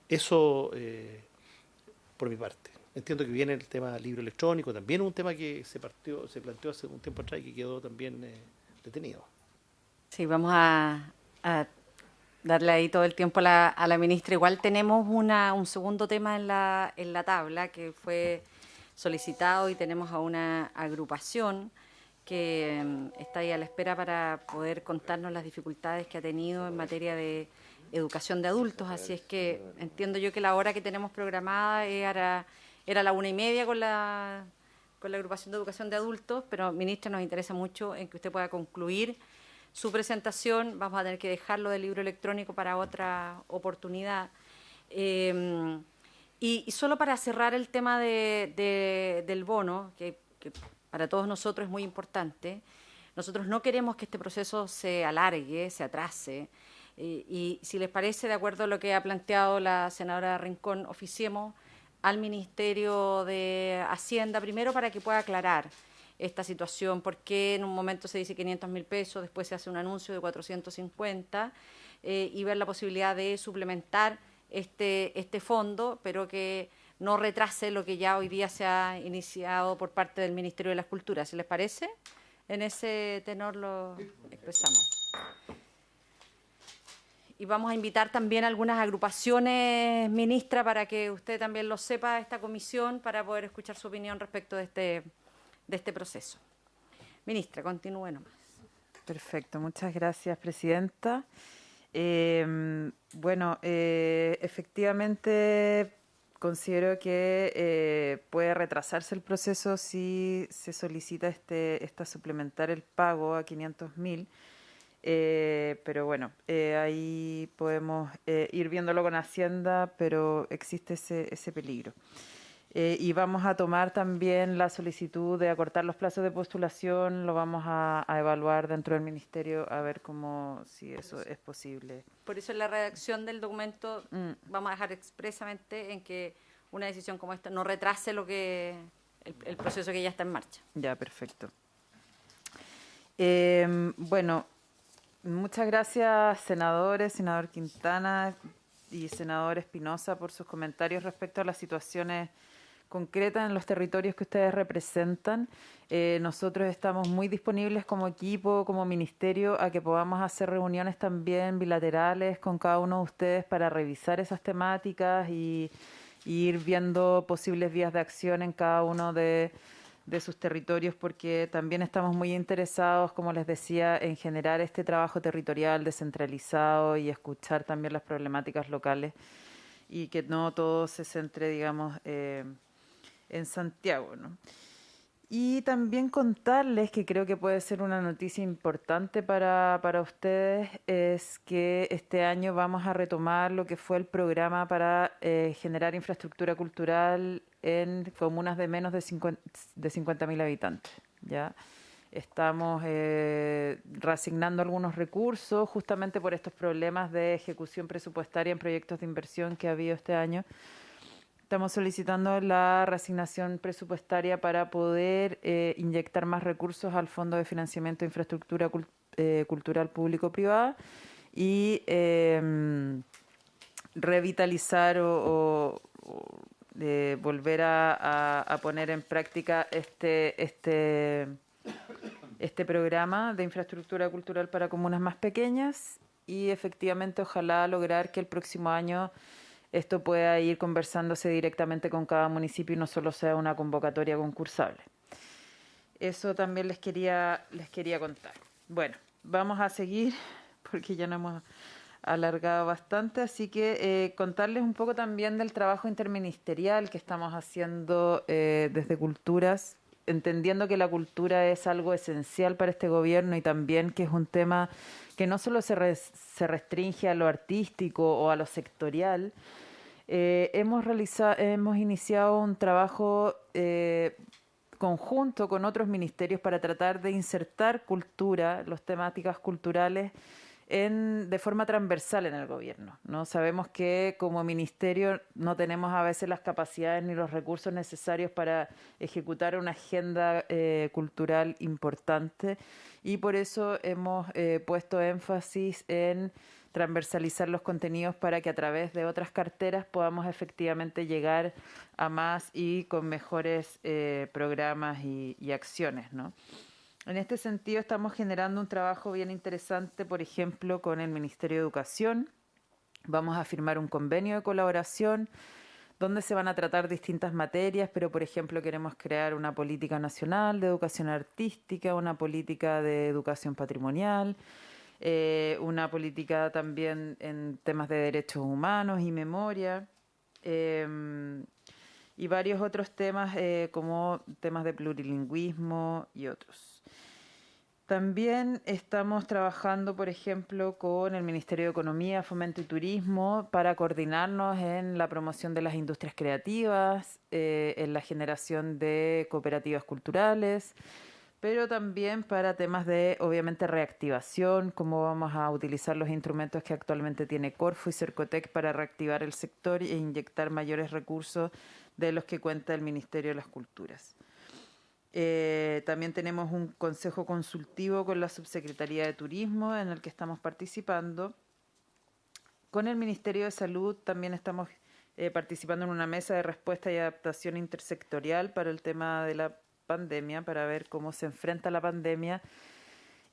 Eso, por mi parte. Entiendo que viene el tema libro electrónico, también un tema que se planteó hace un tiempo atrás y que quedó también detenido. Sí, vamos a darle ahí todo el tiempo a la ministra. Igual tenemos un segundo tema en la tabla que fue solicitado, y tenemos a una agrupación que está ahí a la espera para poder contarnos las dificultades que ha tenido en materia de educación de adultos. Así es que entiendo yo que la hora que tenemos programada era la 1:30 con la agrupación de educación de adultos, pero ministra, nos interesa mucho en que usted pueda concluir su presentación. Vamos a tener que dejarlo del libro electrónico para otra oportunidad. Y solo para cerrar el tema del bono, que para todos nosotros es muy importante, nosotros no queremos que este proceso se alargue, se atrase, y si les parece, de acuerdo a lo que ha planteado la senadora Rincón, oficiemos al Ministerio de Hacienda primero para que pueda aclarar esta situación, porque en un momento se dice 500.000 pesos, después se hace un anuncio de 450, y ver la posibilidad de suplementar este fondo, pero que no retrase lo que ya hoy día se ha iniciado por parte del Ministerio de las Culturas. ¿Se les parece? En ese tenor lo expresamos. Y vamos a invitar también a algunas agrupaciones, ministra, para que usted también lo sepa, esta comisión, para poder escuchar su opinión respecto de este proceso. Ministra, continúe nomás. Perfecto, muchas gracias, presidenta. Efectivamente considero que puede retrasarse el proceso si se solicita suplementar el pago a 500.000. Pero bueno, ahí podemos ir viéndolo con Hacienda, pero existe ese peligro. Y vamos a tomar también la solicitud de acortar los plazos de postulación, lo vamos a evaluar dentro del Ministerio a ver si eso es posible. Por eso en la redacción del documento vamos a dejar expresamente en que una decisión como esta no retrase el proceso que ya está en marcha. Ya, perfecto. Muchas gracias, senadores, senador Quintana y senador Espinosa, por sus comentarios respecto a las situaciones concretas en los territorios que ustedes representan. Nosotros estamos muy disponibles como equipo, como ministerio, a que podamos hacer reuniones también bilaterales con cada uno de ustedes para revisar esas temáticas y ir viendo posibles vías de acción en cada uno de sus territorios, porque también estamos muy interesados, como les decía, en generar este trabajo territorial descentralizado y escuchar también las problemáticas locales, y que no todo se centre, digamos, en Santiago, ¿no? Y también contarles, que creo que puede ser una noticia importante para ustedes, es que este año vamos a retomar lo que fue el programa para generar infraestructura cultural en comunas de menos de 50.000 habitantes, ¿ya? Estamos reasignando algunos recursos justamente por estos problemas de ejecución presupuestaria en proyectos de inversión que ha habido este año. Estamos solicitando la reasignación presupuestaria para poder inyectar más recursos al Fondo de Financiamiento de Infraestructura Cultural Público-Privada y revitalizar o volver a poner en práctica este programa de infraestructura cultural para comunas más pequeñas y efectivamente ojalá lograr que el próximo año esto pueda ir conversándose directamente con cada municipio y no solo sea una convocatoria concursable. Eso también les quería contar. Bueno, vamos a seguir porque ya nos hemos alargado bastante, así que contarles un poco también del trabajo interministerial que estamos haciendo desde Culturas, entendiendo que la cultura es algo esencial para este gobierno y también que es un tema que no solo se restringe a lo artístico o a lo sectorial. Hemos iniciado un trabajo conjunto con otros ministerios para tratar de insertar cultura, las temáticas culturales, de forma transversal en el gobierno, ¿no? Sabemos que como ministerio no tenemos a veces las capacidades ni los recursos necesarios para ejecutar una agenda cultural importante y por eso hemos puesto énfasis en transversalizar los contenidos para que a través de otras carteras podamos efectivamente llegar a más y con mejores programas y acciones, ¿no? En este sentido, estamos generando un trabajo bien interesante, por ejemplo, con el Ministerio de Educación. Vamos a firmar un convenio de colaboración donde se van a tratar distintas materias, pero, por ejemplo, queremos crear una política nacional de educación artística, una política de educación patrimonial, una política también en temas de derechos humanos y memoria. Y varios otros temas como temas de plurilingüismo y otros. También estamos trabajando, por ejemplo, con el Ministerio de Economía, Fomento y Turismo para coordinarnos en la promoción de las industrias creativas, en la generación de cooperativas culturales, pero también para temas de, obviamente, reactivación, cómo vamos a utilizar los instrumentos que actualmente tiene Corfo y Cercotec para reactivar el sector e inyectar mayores recursos de los que cuenta el Ministerio de las Culturas. También tenemos un consejo consultivo con la Subsecretaría de Turismo en el que estamos participando. Con el Ministerio de Salud también estamos participando en una mesa de respuesta y adaptación intersectorial para el tema de la pandemia, para ver cómo se enfrenta la pandemia.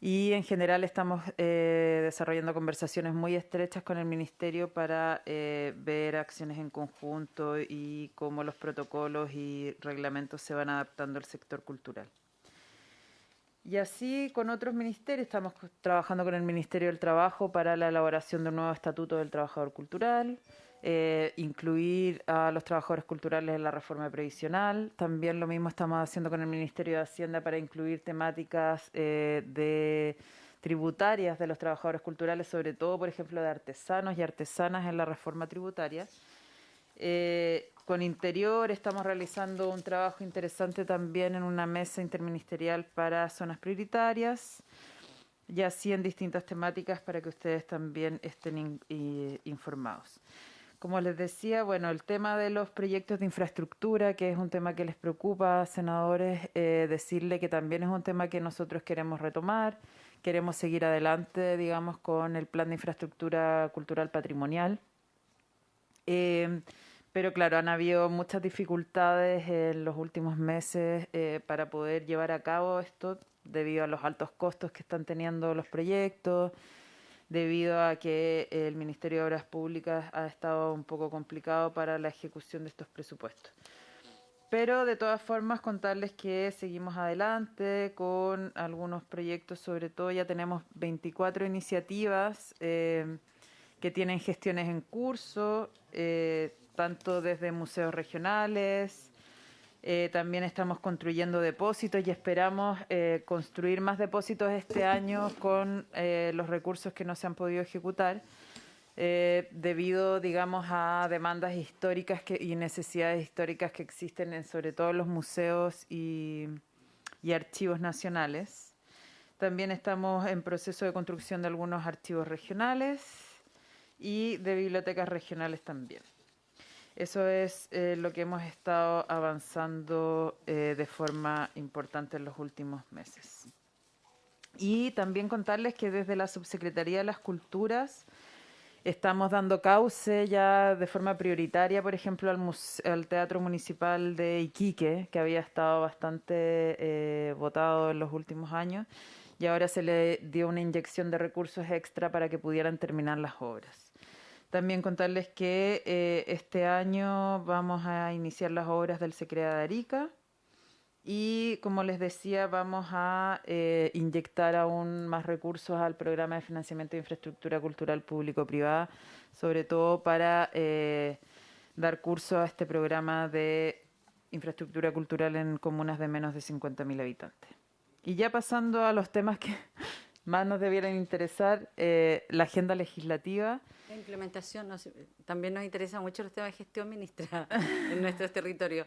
Y en general estamos desarrollando conversaciones muy estrechas con el Ministerio para ver acciones en conjunto y cómo los protocolos y reglamentos se van adaptando al sector cultural. Y así con otros ministerios, estamos trabajando con el Ministerio del Trabajo para la elaboración de un nuevo estatuto del trabajador cultural, incluir a los trabajadores culturales en la reforma previsional. También lo mismo estamos haciendo con el Ministerio de Hacienda para incluir temáticas tributarias de los trabajadores culturales, sobre todo, por ejemplo, de artesanos y artesanas en la reforma tributaria. Con Interior estamos realizando un trabajo interesante también en una mesa interministerial para zonas prioritarias y así en distintas temáticas para que ustedes también estén informados. Como les decía, bueno, el tema de los proyectos de infraestructura, que es un tema que les preocupa, senadores, decirle que también es un tema que nosotros queremos retomar, queremos seguir adelante, digamos, con el plan de infraestructura cultural patrimonial. Pero claro, han habido muchas dificultades en los últimos meses para poder llevar a cabo esto debido a los altos costos que están teniendo los proyectos, debido a que el Ministerio de Obras Públicas ha estado un poco complicado para la ejecución de estos presupuestos. Pero de todas formas contarles que seguimos adelante con algunos proyectos, sobre todo ya tenemos 24 iniciativas que tienen gestiones en curso, tanto desde museos regionales, También estamos construyendo depósitos y esperamos construir más depósitos este año con los recursos que no se han podido ejecutar debido, digamos, a demandas históricas y necesidades históricas que existen en sobre todo en los museos y archivos nacionales. También estamos en proceso de construcción de algunos archivos regionales y de bibliotecas regionales también. Eso es lo que hemos estado avanzando de forma importante en los últimos meses. Y también contarles que desde la Subsecretaría de las Culturas estamos dando cauce ya de forma prioritaria, por ejemplo, al Teatro Municipal de Iquique, que había estado bastante votado en los últimos años, y ahora se le dio una inyección de recursos extra para que pudieran terminar las obras. También contarles que este año vamos a iniciar las obras del SECREA de Arica y, como les decía, vamos a inyectar aún más recursos al programa de financiamiento de infraestructura cultural público-privada, sobre todo para dar curso a este programa de infraestructura cultural en comunas de menos de 50.000 habitantes. Y ya pasando a los temas que más nos debieran interesar, la agenda legislativa. La implementación, también nos interesan mucho los temas de gestión, ministra, en nuestros territorios.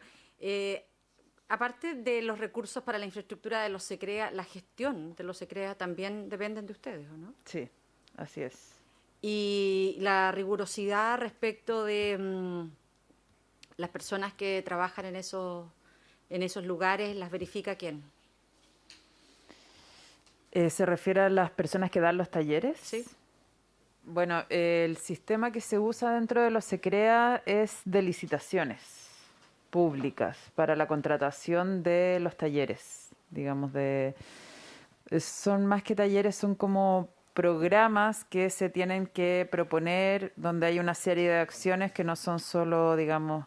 Aparte de los recursos para la infraestructura de los SECREA, la gestión de los SECREA también dependen de ustedes, ¿o no? Sí, así es. Y la rigurosidad respecto de las personas que trabajan en esos lugares, ¿las verifica quién? ¿Se refiere a las personas que dan los talleres? Sí. Bueno, el sistema que se usa dentro de los SECREA es de licitaciones públicas para la contratación de los talleres, digamos, son más que talleres, son como programas que se tienen que proponer donde hay una serie de acciones que no son solo, digamos,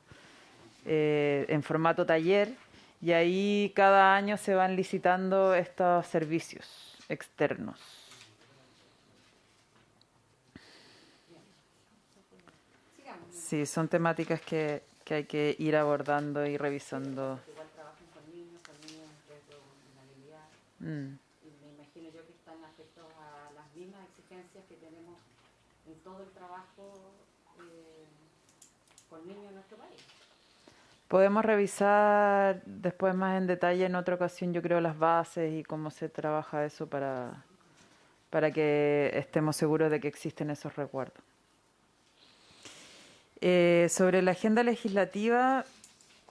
en formato taller, y ahí cada año se van licitando estos servicios externos. Sí, son temáticas que hay que ir abordando y revisando. Igual trabajan con niños en riesgo de vulnerabilidad. Y me imagino yo que están afectos a las mismas exigencias que tenemos en todo el trabajo con niños en nuestro país. Podemos revisar después más en detalle en otra ocasión, yo creo, las bases y cómo se trabaja eso para que estemos seguros de que existen esos recuerdos. Sobre la agenda legislativa,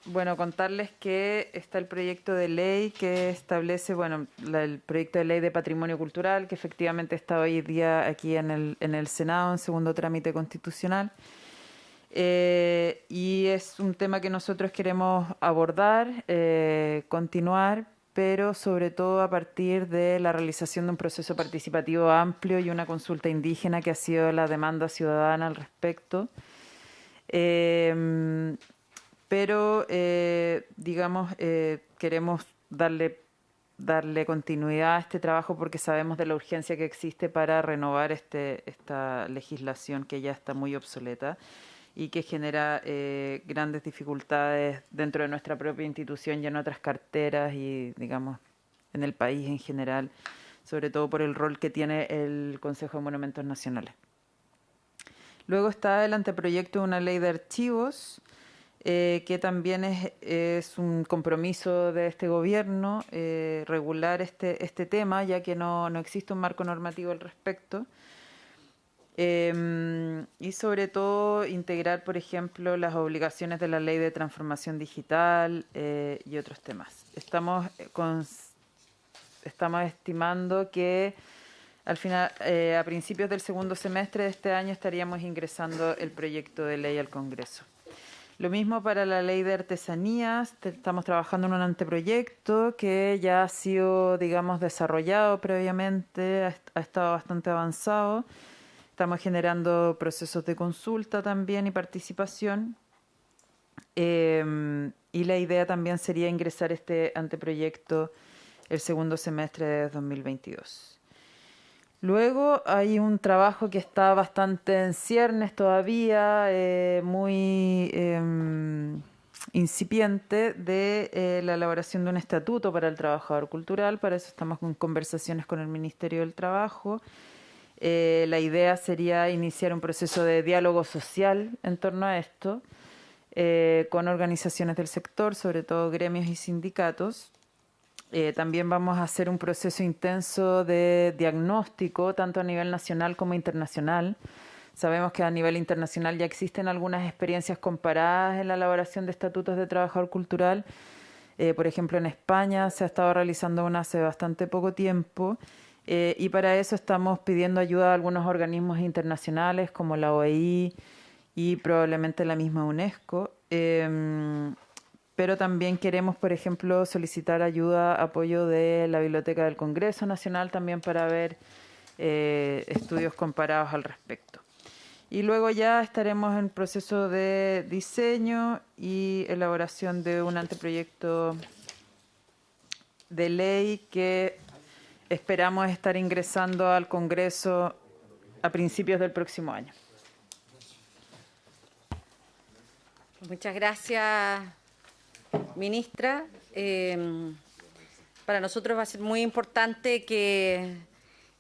bueno, contarles que está el proyecto de ley que establece, bueno, el proyecto de ley de patrimonio cultural, que efectivamente está hoy día aquí en el Senado, en segundo trámite constitucional. Y es un tema que nosotros queremos abordar, continuar, pero sobre todo a partir de la realización de un proceso participativo amplio y una consulta indígena que ha sido la demanda ciudadana al respecto. Pero, digamos, queremos darle continuidad a este trabajo porque sabemos de la urgencia que existe para renovar esta legislación que ya está muy obsoleta y que genera grandes dificultades dentro de nuestra propia institución y en otras carteras y, digamos, en el país en general, sobre todo por el rol que tiene el Consejo de Monumentos Nacionales. Luego está el anteproyecto de una ley de archivos, que también es un compromiso de este gobierno, regular este tema, ya que no existe un marco normativo al respecto. Y sobre todo integrar, por ejemplo, las obligaciones de la ley de transformación digital y otros temas. Estamos estimando que al final, a principios del segundo semestre de este año estaríamos ingresando el proyecto de ley al Congreso. Lo mismo para la ley de artesanías, estamos trabajando en un anteproyecto que ya ha sido, digamos, desarrollado previamente, ha estado bastante avanzado. Estamos generando procesos de consulta también y participación. Y la idea también sería ingresar este anteproyecto el segundo semestre de 2022. Luego hay un trabajo que está bastante en ciernes todavía, muy incipiente de la elaboración de un estatuto para el trabajador cultural. Para eso estamos en conversaciones con el Ministerio del Trabajo. La idea sería iniciar un proceso de diálogo social en torno a esto, con organizaciones del sector, sobre todo gremios y sindicatos. También vamos a hacer un proceso intenso de diagnóstico, tanto a nivel nacional como internacional. Sabemos que a nivel internacional ya existen algunas experiencias comparadas en la elaboración de estatutos de trabajador cultural. Por ejemplo, en España se ha estado realizando una hace bastante poco tiempo, y para eso estamos pidiendo ayuda a algunos organismos internacionales como la OEI y probablemente la misma UNESCO. Pero también queremos, por ejemplo, solicitar ayuda, apoyo de la Biblioteca del Congreso Nacional también para ver estudios comparados al respecto. Y luego ya estaremos en proceso de diseño y elaboración de un anteproyecto de ley que esperamos estar ingresando al Congreso a principios del próximo año. Muchas gracias, ministra. Para nosotros va a ser muy importante que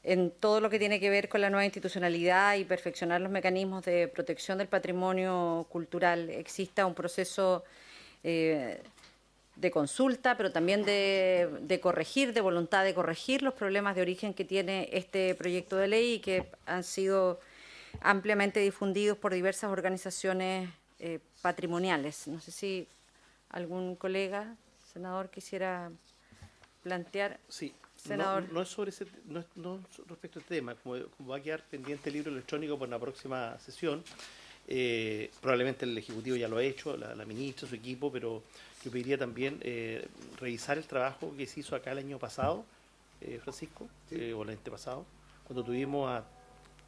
en todo lo que tiene que ver con la nueva institucionalidad y perfeccionar los mecanismos de protección del patrimonio cultural exista un proceso de consulta, pero también de corregir, de voluntad de corregir los problemas de origen que tiene este proyecto de ley y que han sido ampliamente difundidos por diversas organizaciones patrimoniales. No sé si algún colega, senador, quisiera plantear. Sí. Senador. No es sobre no respecto a este tema, como va a quedar pendiente el libro electrónico para la próxima sesión, probablemente el Ejecutivo ya lo ha hecho, la ministra, su equipo, pero yo pediría también revisar el trabajo que se hizo acá el año pasado, Francisco, sí. O el antepasado, cuando tuvimos a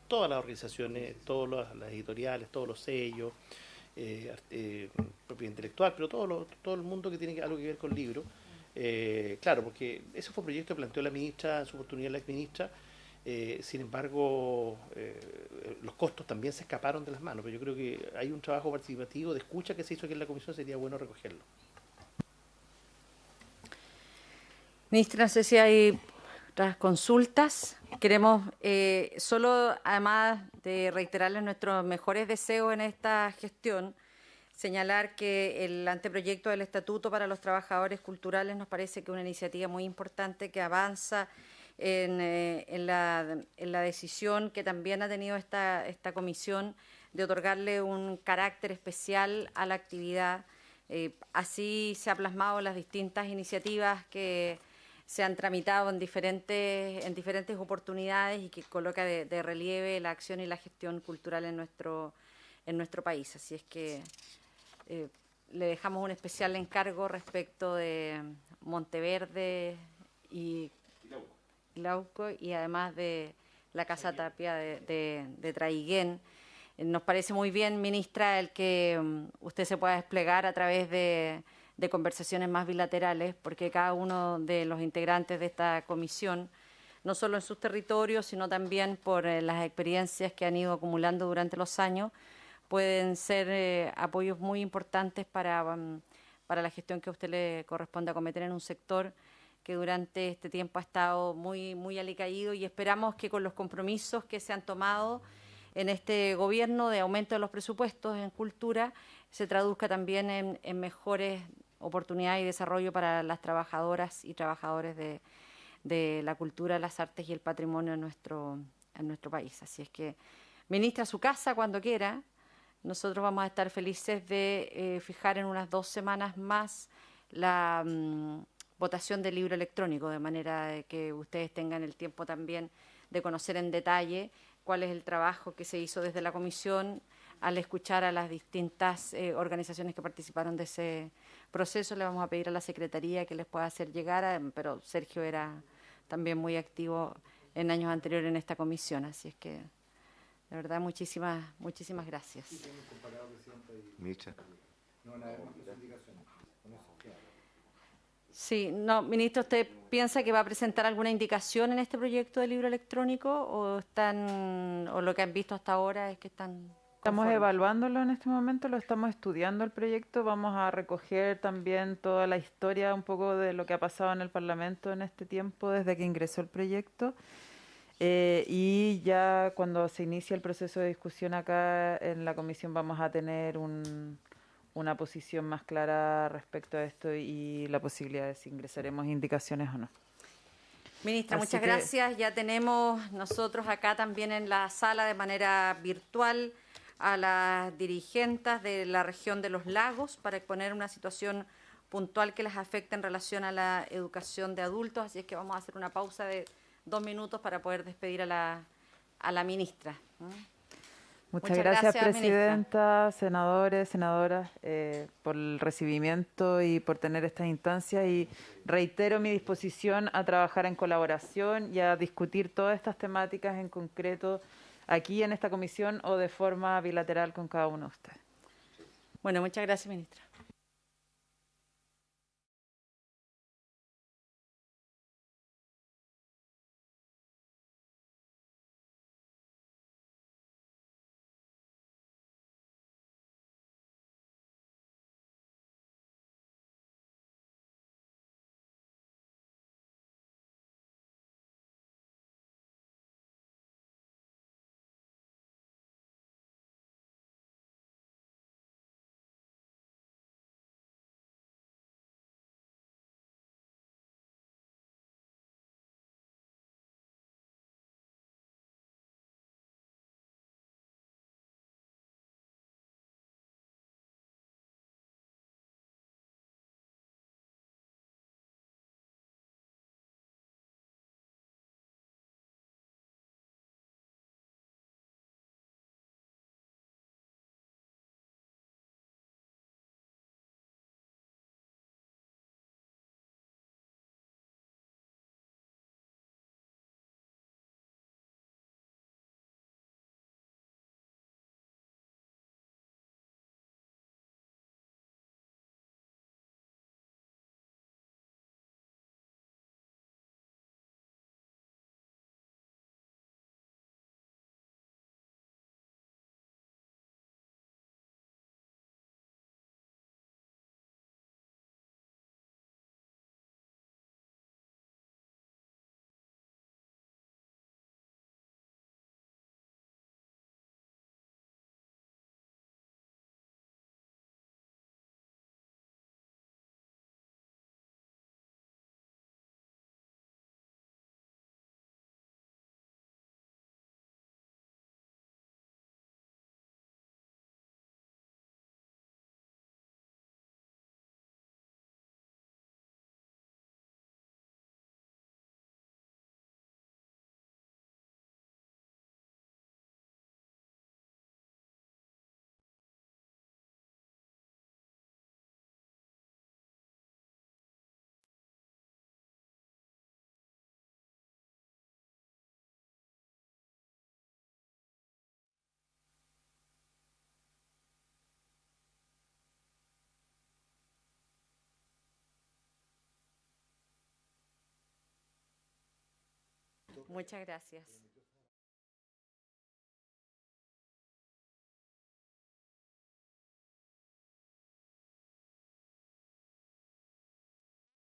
todas las organizaciones, todas las editoriales, todos los sellos, propiedad intelectual, pero todo el mundo que tiene algo que ver con libros. Claro, porque ese fue un proyecto que planteó la ministra, en su oportunidad la exministra. Sin embargo, los costos también se escaparon de las manos, pero yo creo que hay un trabajo participativo de escucha que se hizo aquí en la comisión, sería bueno recogerlo. Ministra, no sé si hay otras consultas. Queremos solo, además de reiterarles nuestros mejores deseos en esta gestión, señalar que el anteproyecto del Estatuto para los Trabajadores Culturales nos parece que es una iniciativa muy importante que avanza en la decisión que también ha tenido esta comisión de otorgarle un carácter especial a la actividad. Así se ha plasmado las distintas iniciativas que se han tramitado en diferentes oportunidades y que coloca de relieve la acción y la gestión cultural en nuestro país. Así es que le dejamos un especial encargo respecto de Monteverde y Lauco y además de la Casa Tapia de Traiguén. Nos parece muy bien, ministra, el que usted se pueda desplegar a través de conversaciones más bilaterales, porque cada uno de los integrantes de esta comisión, no solo en sus territorios, sino también por las experiencias que han ido acumulando durante los años, pueden ser apoyos muy importantes para la gestión que a usted le corresponde acometer en un sector que durante este tiempo ha estado muy, muy alicaído, y esperamos que con los compromisos que se han tomado en este gobierno de aumento de los presupuestos en cultura se traduzca también en mejores oportunidades y desarrollo para las trabajadoras y trabajadores de la cultura, las artes y el patrimonio en nuestro país. Así es que, ministra, a su casa cuando quiera. Nosotros vamos a estar felices de fijar en unas 2 semanas más la votación del libro electrónico, de manera de que ustedes tengan el tiempo también de conocer en detalle cuál es el trabajo que se hizo desde la comisión al escuchar a las distintas organizaciones que participaron de ese proceso. Le vamos a pedir a la Secretaría que les pueda hacer llegar, pero Sergio era también muy activo en años anteriores en esta comisión, así es que de verdad muchísimas gracias. Ministra. Sí, no, ministro, ¿usted piensa que va a presentar alguna indicación en este proyecto de libro electrónico o lo que han visto hasta ahora es que están Estamos conformes. evaluándolo en este momento, lo estamos estudiando el proyecto, vamos a recoger también toda la historia un poco de lo que ha pasado en el Parlamento en este tiempo desde que ingresó el proyecto. Y ya cuando se inicie el proceso de discusión acá en la comisión vamos a tener una posición más clara respecto a esto y la posibilidad de si ingresaremos indicaciones o no. Ministra, Así muchas que- gracias. Ya tenemos nosotros acá también en la sala de manera virtual a las dirigentes de la región de los lagos para exponer una situación puntual que les afecta en relación a la educación de adultos. Así es que vamos a hacer una pausa de 2 minutos para poder despedir a la ministra. Muchas Muchas gracias, gracias, ministra. presidenta, senadores, senadoras, por el recibimiento y por tener estas instancias. Y reitero mi disposición a trabajar en colaboración y a discutir todas estas temáticas en concreto aquí en esta comisión o de forma bilateral con cada uno de ustedes. Bueno, muchas gracias, ministra. Muchas gracias.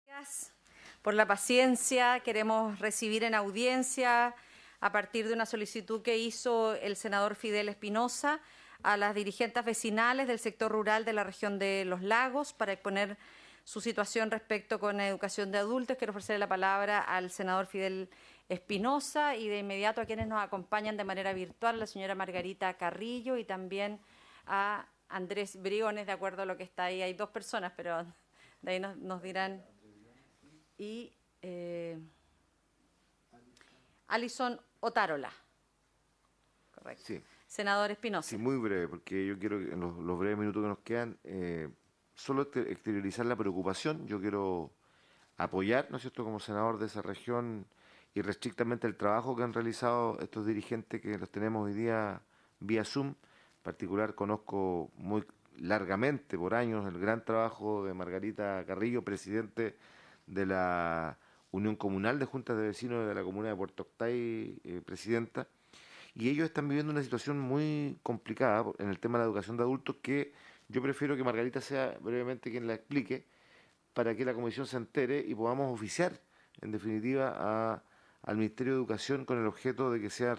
Gracias por la paciencia. Queremos recibir en audiencia, a partir de una solicitud que hizo el senador Fidel Espinosa, a las dirigentes vecinales del sector rural de la región de Los Lagos para exponer su situación respecto con educación de adultos. Quiero ofrecerle la palabra al senador Fidel Espinosa y de inmediato a quienes nos acompañan de manera virtual, la señora Margarita Carrillo y también a Andrés Briones, de acuerdo a lo que está ahí. Hay 2 personas, pero de ahí nos dirán. Y Alison Otárola. Correcto. Sí. Senador Espinosa. Sí, muy breve, porque yo quiero, en los breves minutos que nos quedan, solo exteriorizar la preocupación. Yo quiero apoyar, ¿no es cierto?, como senador de esa región, irrestrictamente el trabajo que han realizado estos dirigentes que los tenemos hoy día vía Zoom. En particular, conozco muy largamente, por años, el gran trabajo de Margarita Carrillo, presidente de la Unión Comunal de Juntas de Vecinos de la comuna de Puerto Octay, presidenta. y ellos están viviendo una situación muy complicada en el tema de la educación de adultos, que yo prefiero que Margarita sea brevemente quien la explique para que la comisión se entere y podamos oficiar, en definitiva, al Ministerio de Educación con el objeto de que sea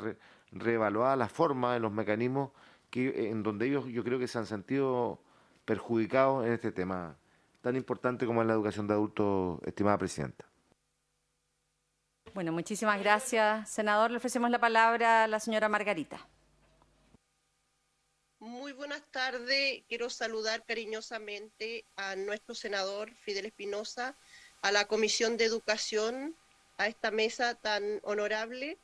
reevaluada la forma, los mecanismos en donde ellos yo creo que se han sentido perjudicados en este tema tan importante como es la educación de adultos, estimada presidenta. Bueno, muchísimas gracias, senador. Le ofrecemos la palabra a la señora Margarita. Muy buenas tardes. Quiero saludar cariñosamente a nuestro senador Fidel Espinosa, a la Comisión de Educación, a esta mesa tan honorable.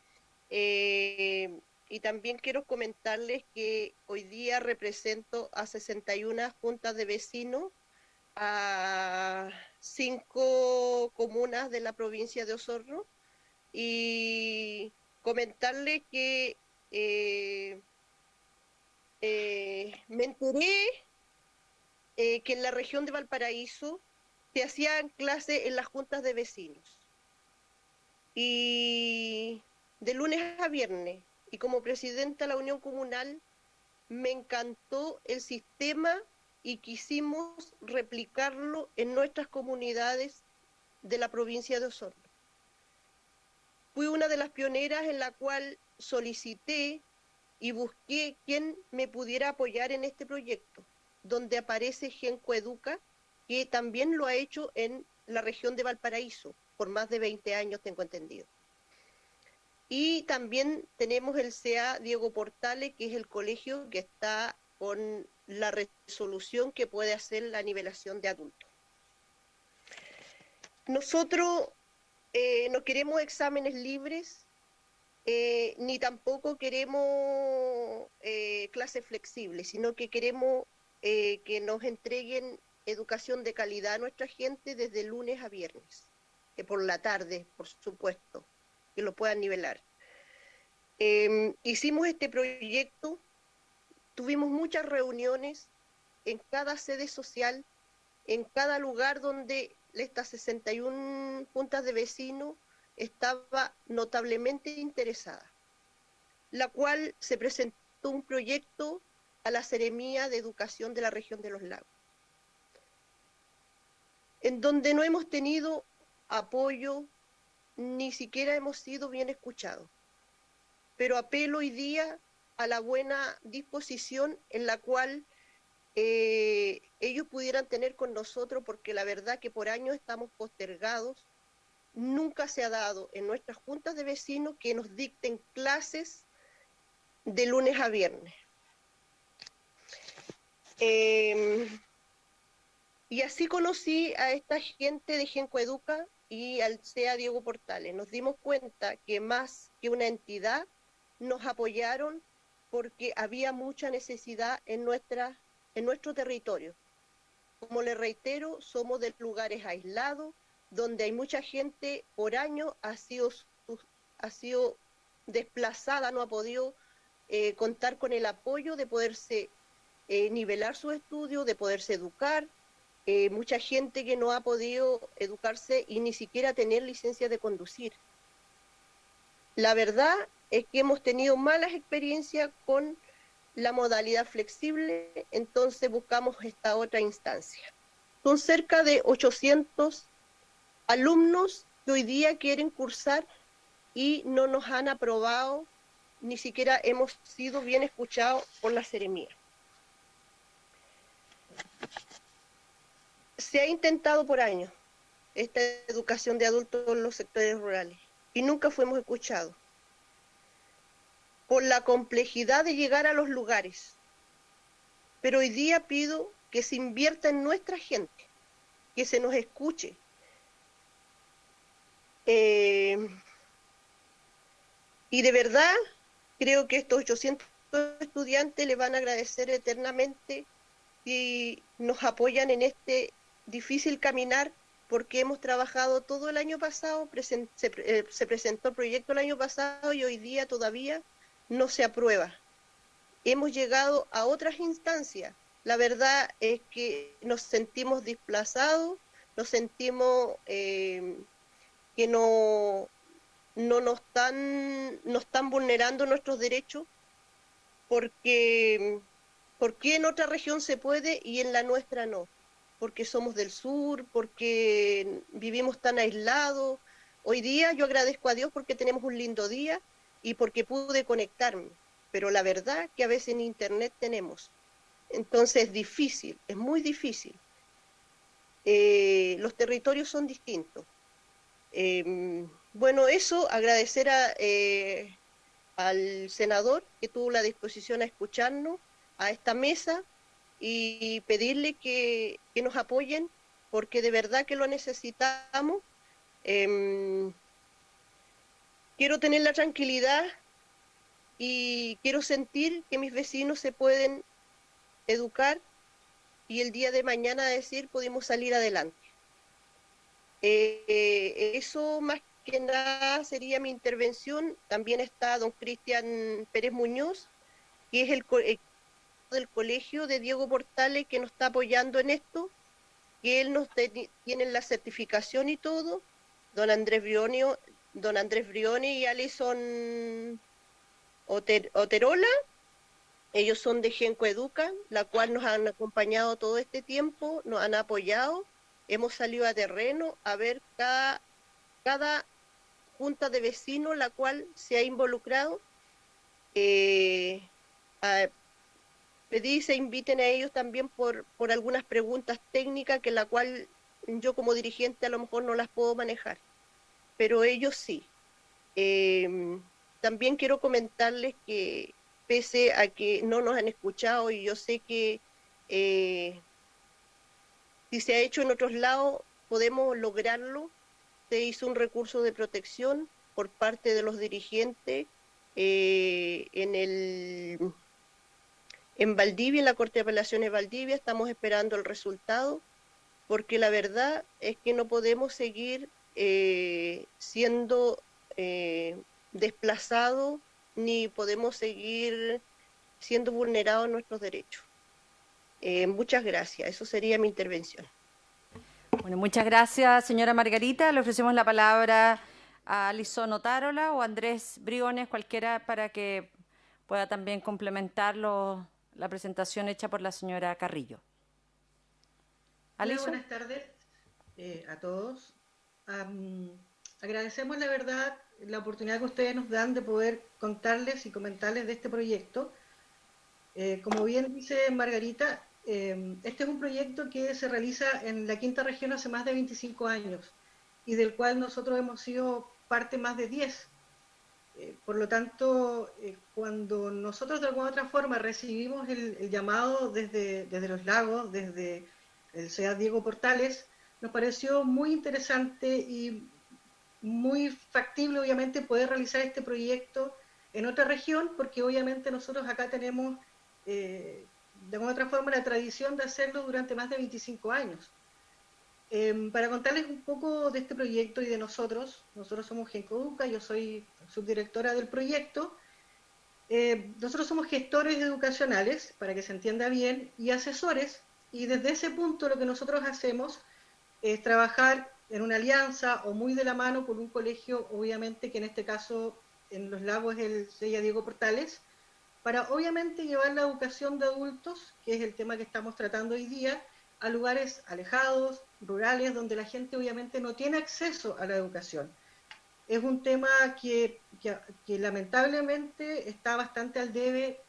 Y también quiero comentarles que hoy día represento a 61 juntas de vecinos, a 5 comunas de la provincia de Osorno, y comentarles que me enteré que en la región de Valparaíso se hacían clases en las juntas de vecinos, y de lunes a viernes, y como presidenta de la Unión Comunal me encantó el sistema y quisimos replicarlo en nuestras comunidades de la provincia de Osorno. Fui una de las pioneras en la cual solicité y busqué quién me pudiera apoyar en este proyecto, donde aparece Genco Educa, que también lo ha hecho en la región de Valparaíso, por más de 20 años tengo entendido. Y también tenemos el CA Diego Portales, que es el colegio que está con la resolución que puede hacer la nivelación de adultos. Nosotros no queremos exámenes libres, ni tampoco queremos clases flexibles, sino que queremos que nos entreguen educación de calidad a nuestra gente desde lunes a viernes, por la tarde, por supuesto, que lo puedan nivelar. Hicimos este proyecto, tuvimos muchas reuniones en cada sede social, en cada lugar donde estas 61 juntas de vecinos estaba notablemente interesada, la cual se presentó un proyecto a la Seremía de Educación de la región de los Lagos, en donde no hemos tenido apoyo, ni siquiera hemos sido bien escuchados. Pero apelo hoy día a la buena disposición en la cual ellos pudieran tener con nosotros, porque la verdad que por años estamos postergados. Nunca se ha dado en nuestras juntas de vecinos que nos dicten clases de lunes a viernes. Y así conocí a esta gente de Genco Educa y al CEA Diego Portales. Nos dimos cuenta que más que una entidad nos apoyaron porque había mucha necesidad en nuestro territorio. Como les reitero, somos de lugares aislados, donde hay mucha gente por año ha sido desplazada, no ha podido contar con el apoyo de poderse nivelar su estudio, de poderse educar. Mucha gente que no ha podido educarse y ni siquiera tener licencia de conducir. La verdad es que hemos tenido malas experiencias con la modalidad flexible, entonces buscamos esta otra instancia. Son cerca de 800 alumnos que hoy día quieren cursar y no nos han aprobado, ni siquiera hemos sido bien escuchados por la Seremía. Se ha intentado por años esta educación de adultos en los sectores rurales y nunca fuimos escuchados. Por la complejidad de llegar a los lugares. Pero hoy día pido que se invierta en nuestra gente, que se nos escuche. Y de verdad creo que estos 800 estudiantes le van a agradecer eternamente si nos apoyan en este difícil caminar, porque hemos trabajado todo el año pasado, se presentó el proyecto el año pasado y hoy día todavía no se aprueba. Hemos llegado a otras instancias. La verdad es que nos sentimos desplazados, nos sentimos que no no están vulnerando nuestros derechos, porque ¿por qué en otra región se puede y en la nuestra no? Porque somos del sur, porque vivimos tan aislados. Hoy día yo agradezco a Dios porque tenemos un lindo día y porque pude conectarme, pero la verdad que a veces en internet tenemos. Entonces es difícil, es muy difícil. Los territorios son distintos. Bueno, eso, agradecer al senador que tuvo la disposición a escucharnos, a esta mesa, y pedirle que nos apoyen, porque de verdad que lo necesitamos. Quiero tener la tranquilidad y quiero sentir que mis vecinos se pueden educar y el día de mañana decir pudimos salir adelante. Eso más que nada sería mi intervención. También está don Cristian Pérez Muñoz, que es el del colegio de Diego Portales, que nos está apoyando en esto, que él tiene la certificación y todo, don Andrés Brioni y Alison Oterola. Ellos son de Genco Educa, la cual nos han acompañado todo este tiempo, nos han apoyado. Hemos salido a terreno a ver cada junta de vecinos la cual se ha involucrado. Pedí se inviten a ellos también por algunas preguntas técnicas que la cual yo como dirigente a lo mejor no las puedo manejar, pero ellos sí. También quiero comentarles que pese a que no nos han escuchado y yo sé que si se ha hecho en otros lados podemos lograrlo. Se hizo un recurso de protección por parte de los dirigentes en Valdivia, en la Corte de Apelaciones de Valdivia. Estamos esperando el resultado, porque la verdad es que no podemos seguir siendo desplazados, ni podemos seguir siendo vulnerados nuestros derechos. Muchas gracias, eso sería mi intervención. Bueno, muchas gracias, señora Margarita. Le ofrecemos la palabra a Alison Otárola o Andrés Briones, cualquiera, para que pueda también complementar la presentación hecha por la señora Carrillo. Hola, buenas tardes a todos. Agradecemos la verdad la oportunidad que ustedes nos dan de poder contarles y comentarles de este proyecto. Como bien dice Margarita, este es un proyecto que se realiza en la quinta región hace más de 25 años y del cual nosotros hemos sido parte más de 10. Por lo tanto, cuando nosotros de alguna otra forma recibimos el llamado desde Los Lagos, desde el CEA Diego Portales, nos pareció muy interesante y muy factible, obviamente, poder realizar este proyecto en otra región, porque obviamente nosotros acá tenemos, de alguna otra forma, la tradición de hacerlo durante más de 25 años. Para contarles un poco de este proyecto y de nosotros somos Genco Educa, yo soy subdirectora del proyecto. Nosotros somos gestores educacionales, para que se entienda bien, y asesores, y desde ese punto lo que nosotros hacemos es trabajar en una alianza o muy de la mano con un colegio, obviamente que en este caso en Los Lagos es el CEA Diego Portales, para obviamente llevar la educación de adultos, que es el tema que estamos tratando hoy día, a lugares alejados, rurales, donde la gente obviamente no tiene acceso a la educación. Es un tema que lamentablemente está bastante al debe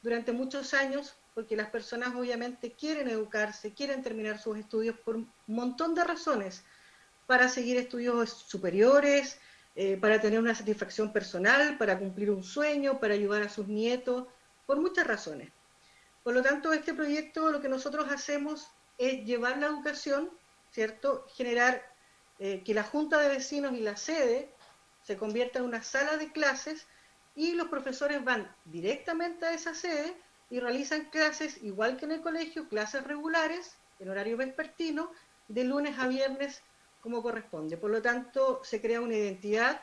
durante muchos años, porque las personas obviamente quieren educarse, quieren terminar sus estudios por un montón de razones, para seguir estudios superiores, para tener una satisfacción personal, para cumplir un sueño, para ayudar a sus nietos, por muchas razones. Por lo tanto, este proyecto lo que nosotros hacemos es llevar la educación, ¿cierto? Generar que la junta de vecinos y la sede se convierta en una sala de clases y los profesores van directamente a esa sede y realizan clases, igual que en el colegio, clases regulares, en horario vespertino, de lunes a viernes, como corresponde. Por lo tanto, se crea una identidad,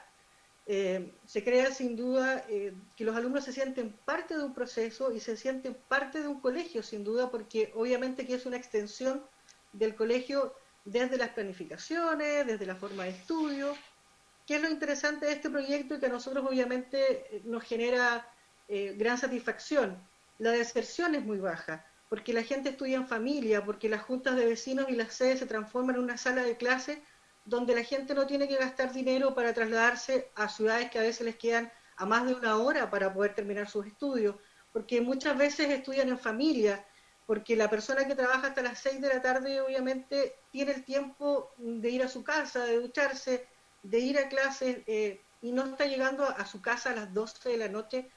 se crea sin duda que los alumnos se sienten parte de un proceso y se sienten parte de un colegio, sin duda, porque obviamente que es una extensión del colegio desde las planificaciones, desde la forma de estudio, ¿qué es lo interesante de este proyecto y que a nosotros obviamente nos genera gran satisfacción? La deserción es muy baja, porque la gente estudia en familia, porque las juntas de vecinos y las sedes se transforman en una sala de clase donde la gente no tiene que gastar dinero para trasladarse a ciudades que a veces les quedan a más de una hora para poder terminar sus estudios, porque muchas veces estudian en familia, porque la persona que trabaja hasta las 6 de la tarde obviamente tiene el tiempo de ir a su casa, de ducharse, de ir a clases y no está llegando a su casa a las 12 de la noche